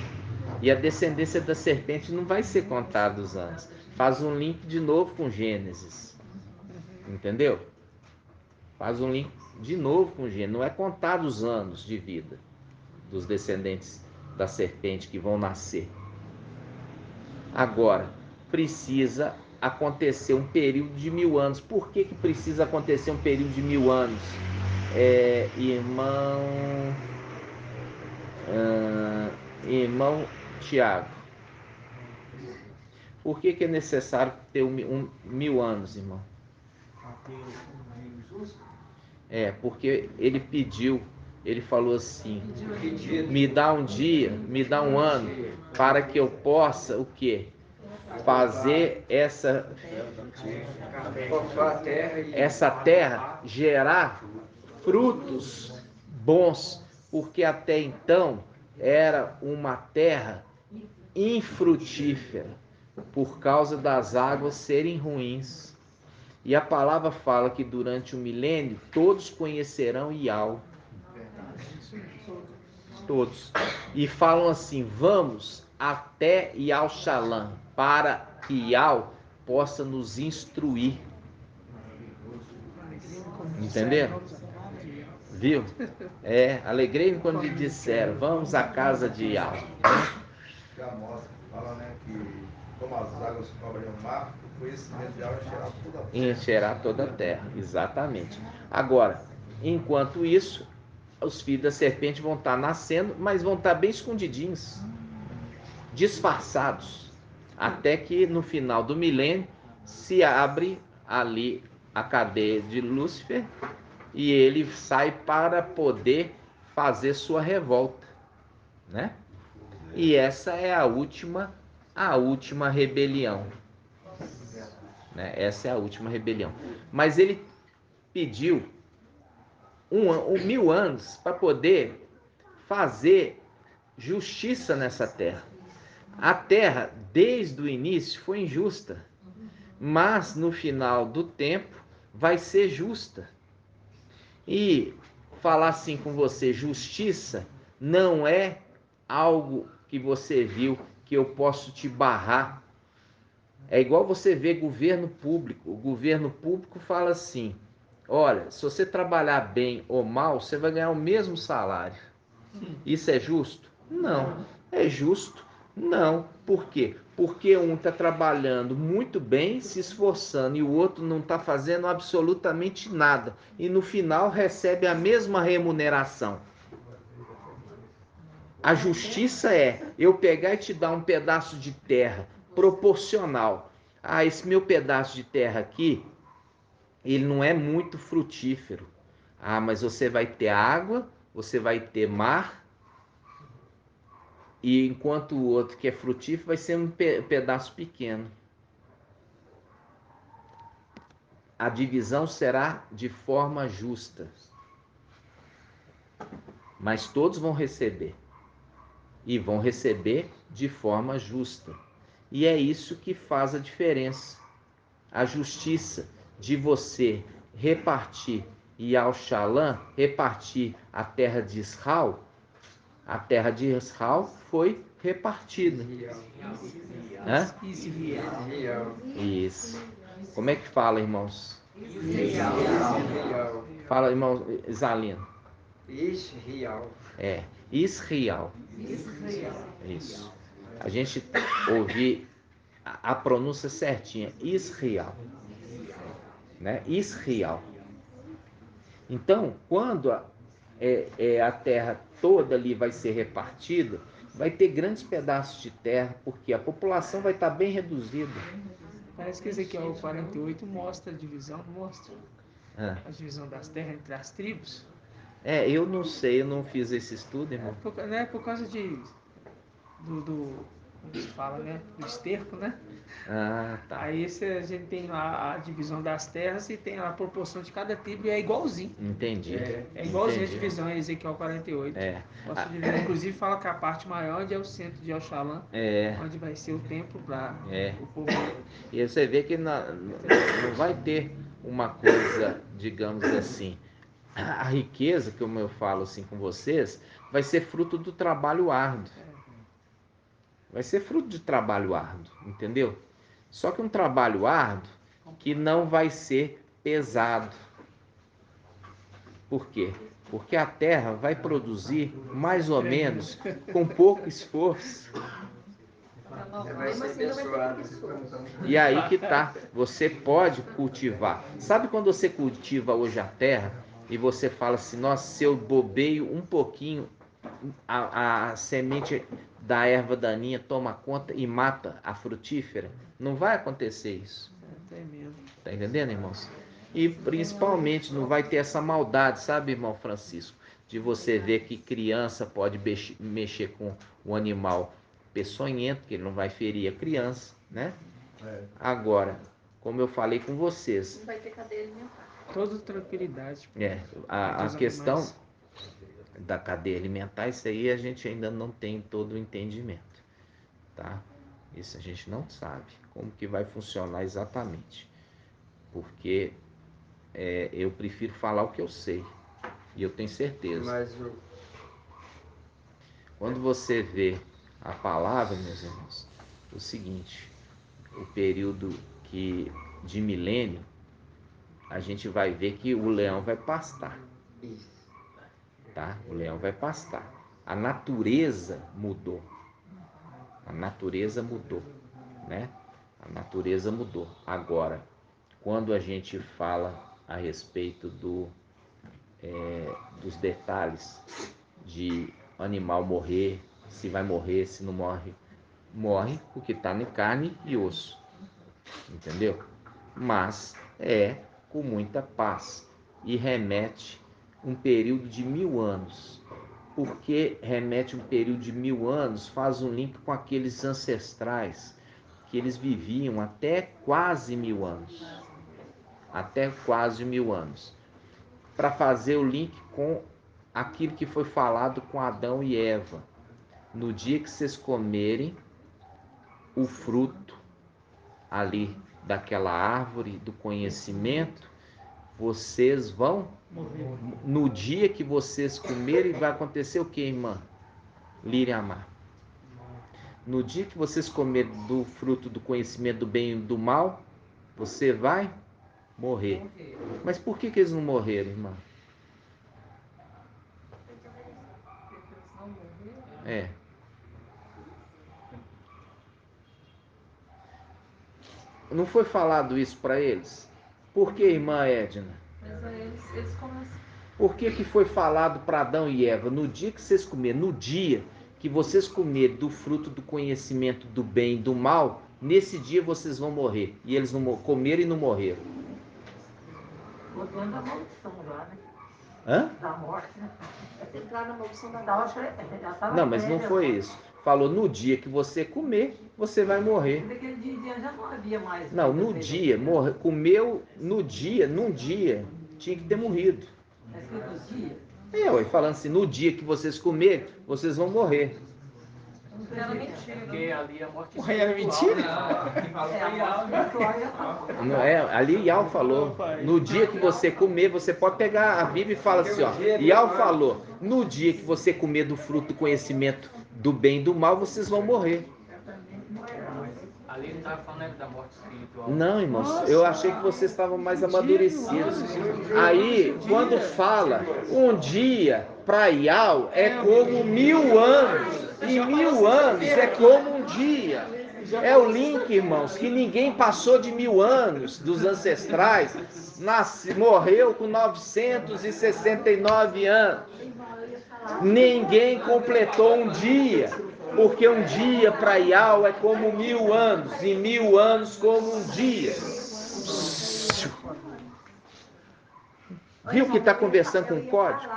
E a descendência da serpente não vai ser contada os anos. Faz um link de novo com Gênesis. Entendeu? Faz um link de novo com Gênesis. Não é contado os anos de vida dos descendentes da serpente que vão nascer. Agora, precisa acontecer um período de 1000 anos. Por que precisa acontecer um período de 1000 anos? Irmão Tiago, por que é necessário ter 1000 anos, irmão? Porque ele pediu, ele falou assim, me dá um dia, me dá um ano, para que eu possa o quê? Fazer essa terra gerar frutos bons, porque até então era uma terra infrutífera, por causa das águas serem ruins. E a palavra fala que durante o milênio todos conhecerão Ial. Todos. E falam assim, vamos até Yalxalã, para que Ial possa nos instruir. Entenderam? Viu? Alegrei-me quando me disseram, vamos à casa de Ial. Já mostra, fala, né, que como as águas cobrem o mar, o conhecimento de Ial encherá toda a terra. Encherá toda a terra, exatamente. Agora, enquanto isso, os filhos da serpente vão estar nascendo, mas vão estar bem escondidinhos, disfarçados, até que no final do milênio se abre ali a cadeia de Lúcifer e ele sai para poder fazer sua revolta, né? E essa é a última rebelião, né? Essa é a última rebelião. Mas ele pediu 1000 anos para poder fazer justiça nessa terra. A terra, desde o início, foi injusta, mas no final do tempo vai ser justa. E falar assim com você, justiça não é algo que você viu que eu posso te barrar. É igual você vê governo público. O governo público fala assim: olha, se você trabalhar bem ou mal, você vai ganhar o mesmo salário. Isso é justo? Não. É justo? Não. Por quê? Porque um está trabalhando muito bem, se esforçando, e o outro não está fazendo absolutamente nada. E no final recebe a mesma remuneração. A justiça é eu pegar e te dar um pedaço de terra proporcional. Ah, esse meu pedaço de terra aqui, ele não é muito frutífero. Ah, mas você vai ter água, você vai ter mar, e enquanto o outro que é frutífero vai ser um pedaço pequeno. A divisão será de forma justa, mas todos vão receber, e vão receber de forma justa. E é isso que faz a diferença. A justiça de você repartir Yal-Shalom, repartir a terra de Israel, a terra de Israel foi repartida. Hã? Isso. Como é que fala, irmãos? Fala, irmão Isalino. Israel. É, Israel. Isso. A gente ouvir a pronúncia certinha, Israel, né? Israel. Então, quando a terra toda ali vai ser repartida, vai ter grandes pedaços de terra, porque a população vai estar bem reduzida. Parece que Ezequiel 48 mostra a divisão, mostra a divisão das terras entre as tribos. Eu não sei, eu não fiz esse estudo, irmão. Por causa como se fala, né? Do esterco, né? Ah, tá. Aí a gente tem a divisão das terras e tem a proporção de cada tribo e é igualzinho. Entendi. É igualzinho a divisão em Ezequiel 48. Inclusive fala que a parte maior onde é o centro de Oxalã, onde vai ser o templo para o povo. E você vê que não vai ter uma coisa, digamos assim, a riqueza, como eu falo assim com vocês, vai ser fruto do trabalho árduo. Vai ser fruto de trabalho árduo, entendeu? Só que um trabalho árduo que não vai ser pesado. Por quê? Porque a terra vai produzir mais ou menos com pouco esforço. E aí que tá, você pode cultivar. Sabe quando você cultiva hoje a terra e você fala assim, nossa, se eu bobeio um pouquinho, a semente da erva daninha toma conta e mata a frutífera? Não vai acontecer isso. Tá entendendo, irmãos? E principalmente não vai ter essa maldade, sabe, irmão Francisco? De você ver que criança pode mexer com o animal peçonhento, que ele não vai ferir a criança, né? Agora, como eu falei com vocês, Não vai ter cadeia alimentar. Toda tranquilidade. A questão da cadeia alimentar, isso aí a gente ainda não tem todo o entendimento, tá? Isso a gente não sabe como que vai funcionar exatamente, porque eu prefiro falar o que eu sei, e eu tenho certeza. Quando você vê a palavra, meus irmãos, o seguinte, o período de milênio, a gente vai ver que o leão vai pastar. Tá? O leão vai pastar. A natureza mudou. A natureza mudou, né? A natureza mudou. Agora, quando a gente fala a respeito dos detalhes de animal morrer, se vai morrer, se não morre. Morre porque está em carne e osso, entendeu? Mas com muita paz e remete um período de 1000 anos. Porque remete um período de 1000 anos, faz um link com aqueles ancestrais que eles viviam até quase 1000 anos. Até quase 1000 anos. Para fazer o link com aquilo que foi falado com Adão e Eva. No dia que vocês comerem o fruto ali daquela árvore do conhecimento, vocês vão morrer. No dia que vocês comerem, vai acontecer o que, irmã Líria? No dia que vocês comerem do fruto do conhecimento do bem e do mal, você vai morrer. Mas por que eles não morreram, irmã? Não foi falado isso para eles? Por que, irmã Edna? Mas aí eles começam. Por que foi falado para Adão e Eva? No dia que vocês comerem, no dia que vocês comerem do fruto do conhecimento do bem e do mal, nesse dia vocês vão morrer. E eles não comeram e não morreram. Botando a maldição lá, né? Hã? Da morte, né? Entrar na maldição da Tava morte. não, mas não foi isso. Falou, no dia que você comer, você vai morrer. Naquele dia já não havia mais. Não, no dia, comeu no dia, num dia, tinha que ter morrido. Mas foi no dia? Falando assim, no dia que vocês comerem, vocês vão morrer. Era mentira. Porque ali a morte Era mentira? Não é, ali Ial falou, no dia que você comer, você pode pegar a Bíblia e fala assim, ó, Ial falou, no dia que você comer do fruto do conhecimento do bem e do mal, vocês vão morrer. Ali ele estava falando da morte espiritual. Não, irmãos, eu achei que vocês estavam mais amadurecidos. Aí, quando fala, um dia para Ial é como 1000 anos, e 1000 anos é como um dia. É o link, irmãos, que ninguém passou de 1000 anos dos ancestrais, morreu com 969 anos. Ninguém completou um dia. Porque um dia para Ial é como 1000 anos, e 1000 anos como um dia. Viu que está conversando com o código?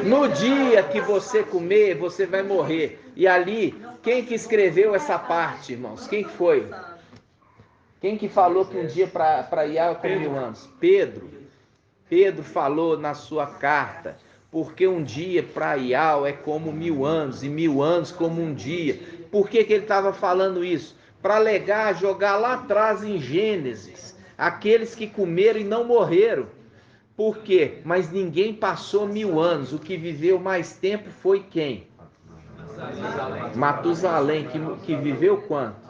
No dia que você comer, você vai morrer. E ali, quem que escreveu essa parte, irmãos? Quem foi? Quem que falou que um dia para Ial é como 1000 anos? Pedro. Pedro falou na sua carta, porque um dia para Ial é como 1000 anos, e 1000 anos como um dia. Por que ele estava falando isso? Para alegar, jogar lá atrás em Gênesis, aqueles que comeram e não morreram. Por quê? Mas ninguém passou 1000 anos, o que viveu mais tempo foi quem? Matusalém, que viveu quanto?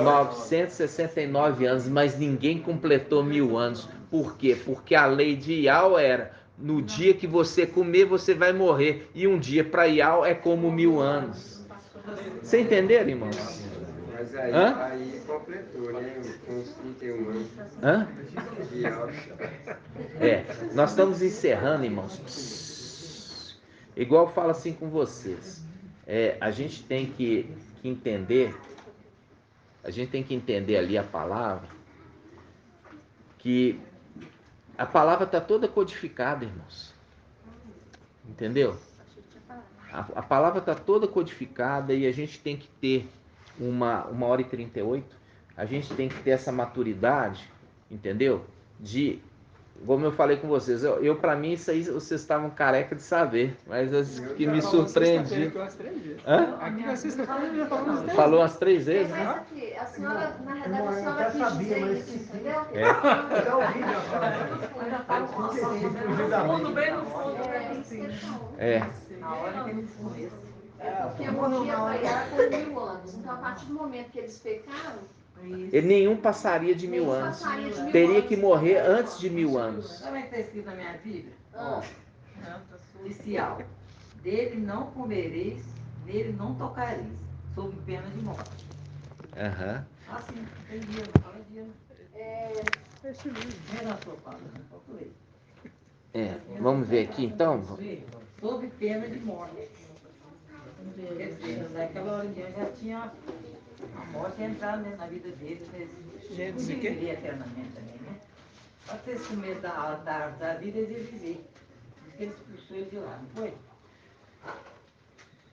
969 anos, mas ninguém completou 1000 anos. Por quê? Porque a lei de Ial era, no dia que você comer, você vai morrer. E um dia para Ial é como 1000 anos. Você entenderam, irmãos? Mas aí completou, né? Com uns 31 anos. Hã? Nós estamos encerrando, irmãos. Igual eu falo assim com vocês. A gente tem que entender, ali a palavra, que a palavra está toda codificada, irmãos. Entendeu? A palavra está toda codificada e a gente tem que ter 1h38, a gente tem que ter essa maturidade, entendeu? Como eu falei com vocês, para mim isso aí vocês estavam careca de saber, mas que me surpreendi. Aqui na sexta-feira eu já falou umas 3 vezes, Mas né? aqui, a senhora, na verdade, a senhora quis dizer isso, entendeu? Fundo, bem no fundo. Na hora que eles começam. Porque um dia para Ial por 1000 anos. Então, a partir do momento que eles pecaram, Nenhum passaria de 1000 anos. Teria que morrer antes de 1000 anos. Sabe o que está escrito na minha Bíblia? Inicial. Dele não comereis, nele não tocareis, sob pena de morte. Aham. Ah, sim, tem dia, fala dia. É isso mesmo. É na sua palavra, não procurei. Vamos ver aqui então. Sob pena de morte. Quer dizer, naquela hora em diante já tinha a morte entrado na vida deles. Eles não viveria eternamente também, né? Para ter esse medo da árvore da vida, eles iam viver. Porque eles expulsou ele de lá, não foi?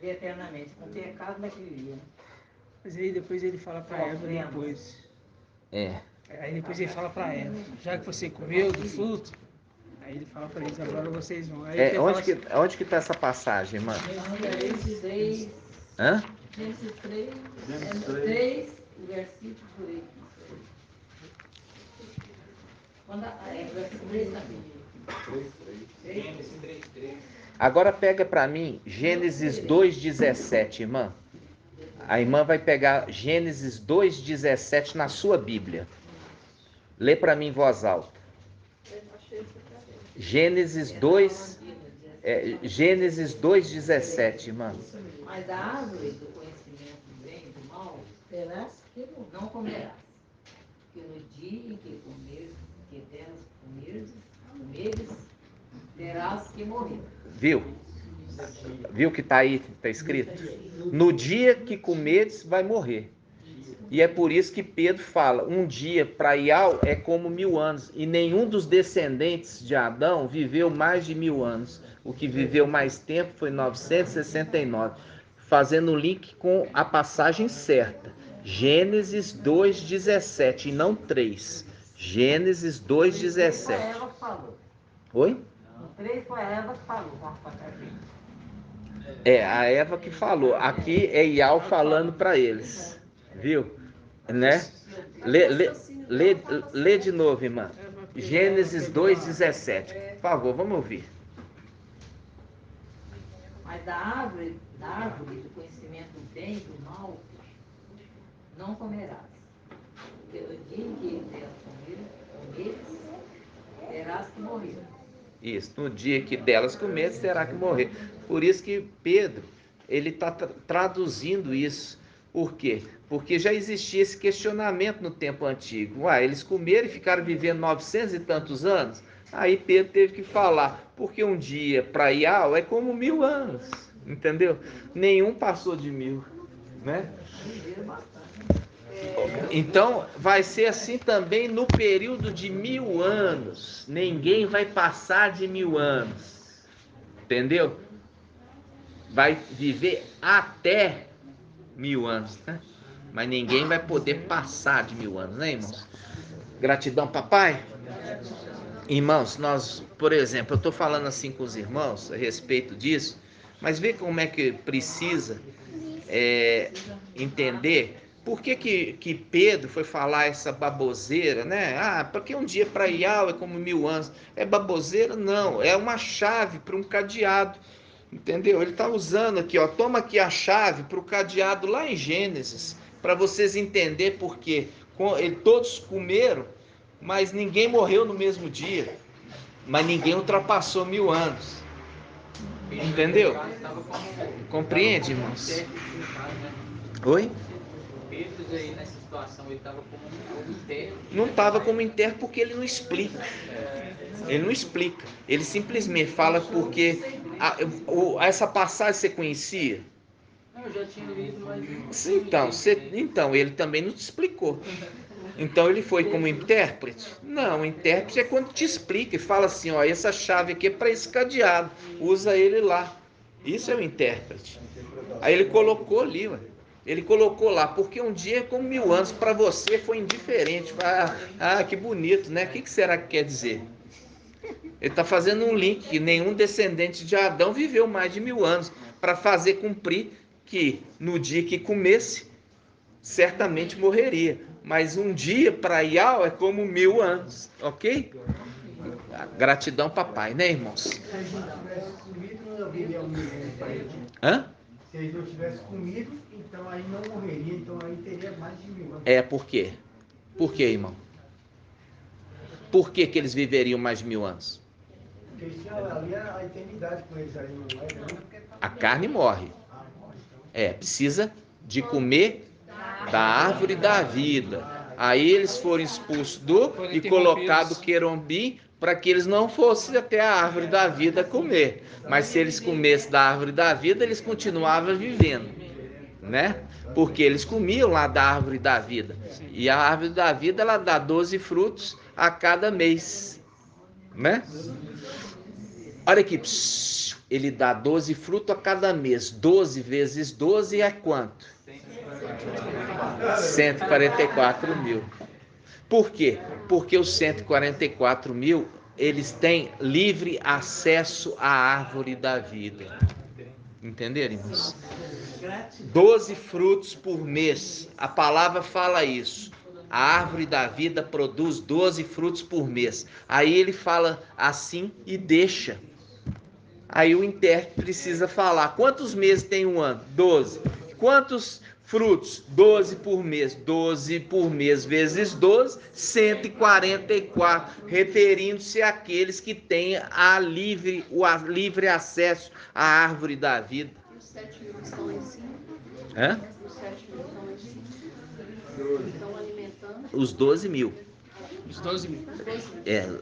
Eternamente, com pecado, mas que vivia, né? Mas aí depois ele fala para Eva depois. Aí depois ele fala para Eva, já que você comeu do fruto, aí ele fala para eles, agora vocês vão. Aí onde que tá essa passagem, irmã? Gênesis 3. Hã? Gênesis 3, o versículo 3. Versículo 3 também. Gênesis 3:3. Agora pega para mim Gênesis 2:17, irmã. A irmã vai pegar Gênesis 2:17 na sua Bíblia. Lê para mim em voz alta. Gênesis 2:17, irmã. Mas a árvore do conhecimento do bem e do mal, não comerás. Porque no dia em que comeres, que delas comeres, terás que morrer. Viu? Viu que está aí, está escrito? No dia que comeres, vai morrer. E é por isso que Pedro fala, um dia para Ial é como 1000 anos. E nenhum dos descendentes de Adão viveu mais de 1000 anos. O que viveu mais tempo foi 969. Fazendo o link com a passagem certa. Gênesis 2:17 e não 3. Gênesis 2:17. Oi? No 3 foi a Eva que falou. A Eva que falou. Aqui é Ial falando para eles. Viu? Né? Lê de novo, irmã. Gênesis 2:17. Por favor, vamos ouvir. Mas da árvore do conhecimento do bem e do mal, não comerás. Pelo dia em que delas comeres, terás que morrer. Isso, no dia que delas comeres, terá que morrer. Por isso que Pedro, ele está traduzindo isso. Por quê? Porque já existia esse questionamento no tempo antigo. Eles comeram e ficaram vivendo 900 e tantos anos? Aí Pedro teve que falar, porque um dia para Ial é como 1000 anos, entendeu? Nenhum passou de 1000, né? Então vai ser assim também no período de 1000 anos. Ninguém vai passar de 1000 anos, entendeu? Vai viver até 1000 anos, né? Mas ninguém vai poder passar de 1000 anos, né, irmãos? Gratidão, papai. Irmãos, nós, por exemplo, eu estou falando assim com os irmãos a respeito disso, mas vê como é que precisa entender por que Pedro foi falar essa baboseira, né? Porque um dia para Ial é como 1000 anos. É baboseira? Não, é uma chave para um cadeado. Entendeu? Ele está usando aqui, ó. Toma aqui a chave para o cadeado lá em Gênesis, para vocês entenderem por quê. Todos comeram, mas ninguém morreu no mesmo dia. Mas ninguém ultrapassou 1000 anos. Entendeu? Compreende, irmãos? Oi? Pedro aí nessa situação, ele estava como intérprete. Não estava como intérprete porque ele não explica. Ele não explica. Ele simplesmente fala porque essa passagem você conhecia? Não, eu já tinha lido, mas... Então, ele também não te explicou. Então ele foi como intérprete? Não, intérprete é quando te explica e fala assim, ó, essa chave aqui é para esse cadeado, usa ele lá. Isso é o intérprete. Aí ele colocou ali, ele colocou lá, porque um dia é como 1000 anos, para você foi indiferente. Que bonito, né? O que será que quer dizer? Ele está fazendo um link que nenhum descendente de Adão viveu mais de 1000 anos, para fazer cumprir que no dia que comesse, certamente morreria. Mas um dia para Ial é como 1000 anos, ok? Gratidão, papai, né, irmãos? Se a gente tivesse comido, não haveria um milênio para ele. Hã? Se eles não tivessem comido, então aí não morreria, então aí teria mais de 1000 anos. Por quê? Por quê, irmão? Por que eles viveriam mais de 1000 anos? Porque isso ali é a eternidade com eles aí, não é? A carne morre. Precisa de comer da árvore da vida. Aí eles foram expulsos e colocados do querubim para que eles não fossem até a árvore da vida comer. Mas se eles comessem da árvore da vida, eles continuavam vivendo, né? Porque eles comiam lá da árvore da vida. E a árvore da vida, ela dá 12 frutos a cada mês, né? Olha aqui, ele dá 12 frutos a cada mês. 12 vezes 12 é quanto? 144 mil. Por quê? Porque os 144 mil, eles têm livre acesso à árvore da vida. Entenderam, irmãos? 12 frutos por mês. A palavra fala isso. A árvore da vida produz 12 frutos por mês. Aí ele fala assim e deixa. Aí o intérprete precisa falar. Quantos meses tem um ano? 12. Quantos frutos? 12 por mês. 12 por mês vezes 12, 144. Referindo-se àqueles que têm o livre acesso à árvore da vida. E os 7 mil estão lá em cima? Hã? Os 7 mil estão lá em cima. Estão alimentando. Os 12 mil. Os 12 mil.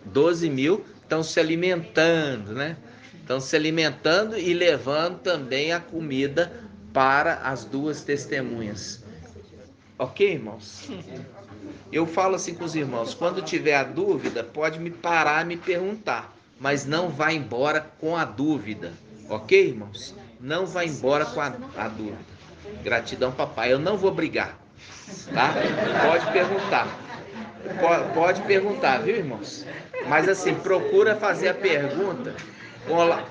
12 mil estão se alimentando, né? Estão se alimentando e levando também a comida para as duas testemunhas. Ok, irmãos? Eu falo assim com os irmãos, quando tiver a dúvida, pode me parar e me perguntar, mas não vá embora com a dúvida. Ok, irmãos? Não vá embora com a dúvida. Gratidão, papai. Eu não vou brigar, tá? Pode perguntar. Pode perguntar, viu, irmãos? Mas assim, procura fazer a pergunta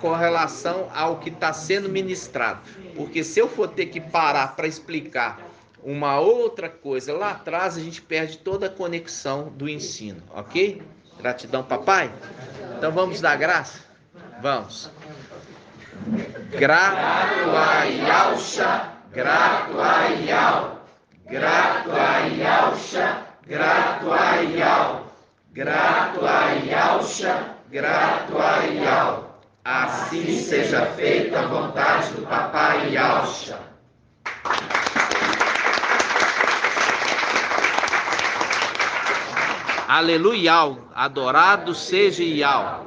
com relação ao que está sendo ministrado. Porque se eu for ter que parar para explicar uma outra coisa lá atrás, a gente perde toda a conexão do ensino, ok? Gratidão, papai. Então vamos dar graça? Vamos. Grato a Yahusha, grato a Yah, grato a Yahusha, grato a Yah, grato a Yahusha, grato a Yah. Assim seja feita a vontade do papai Yahusha. Aleluia, adorado seja Yah.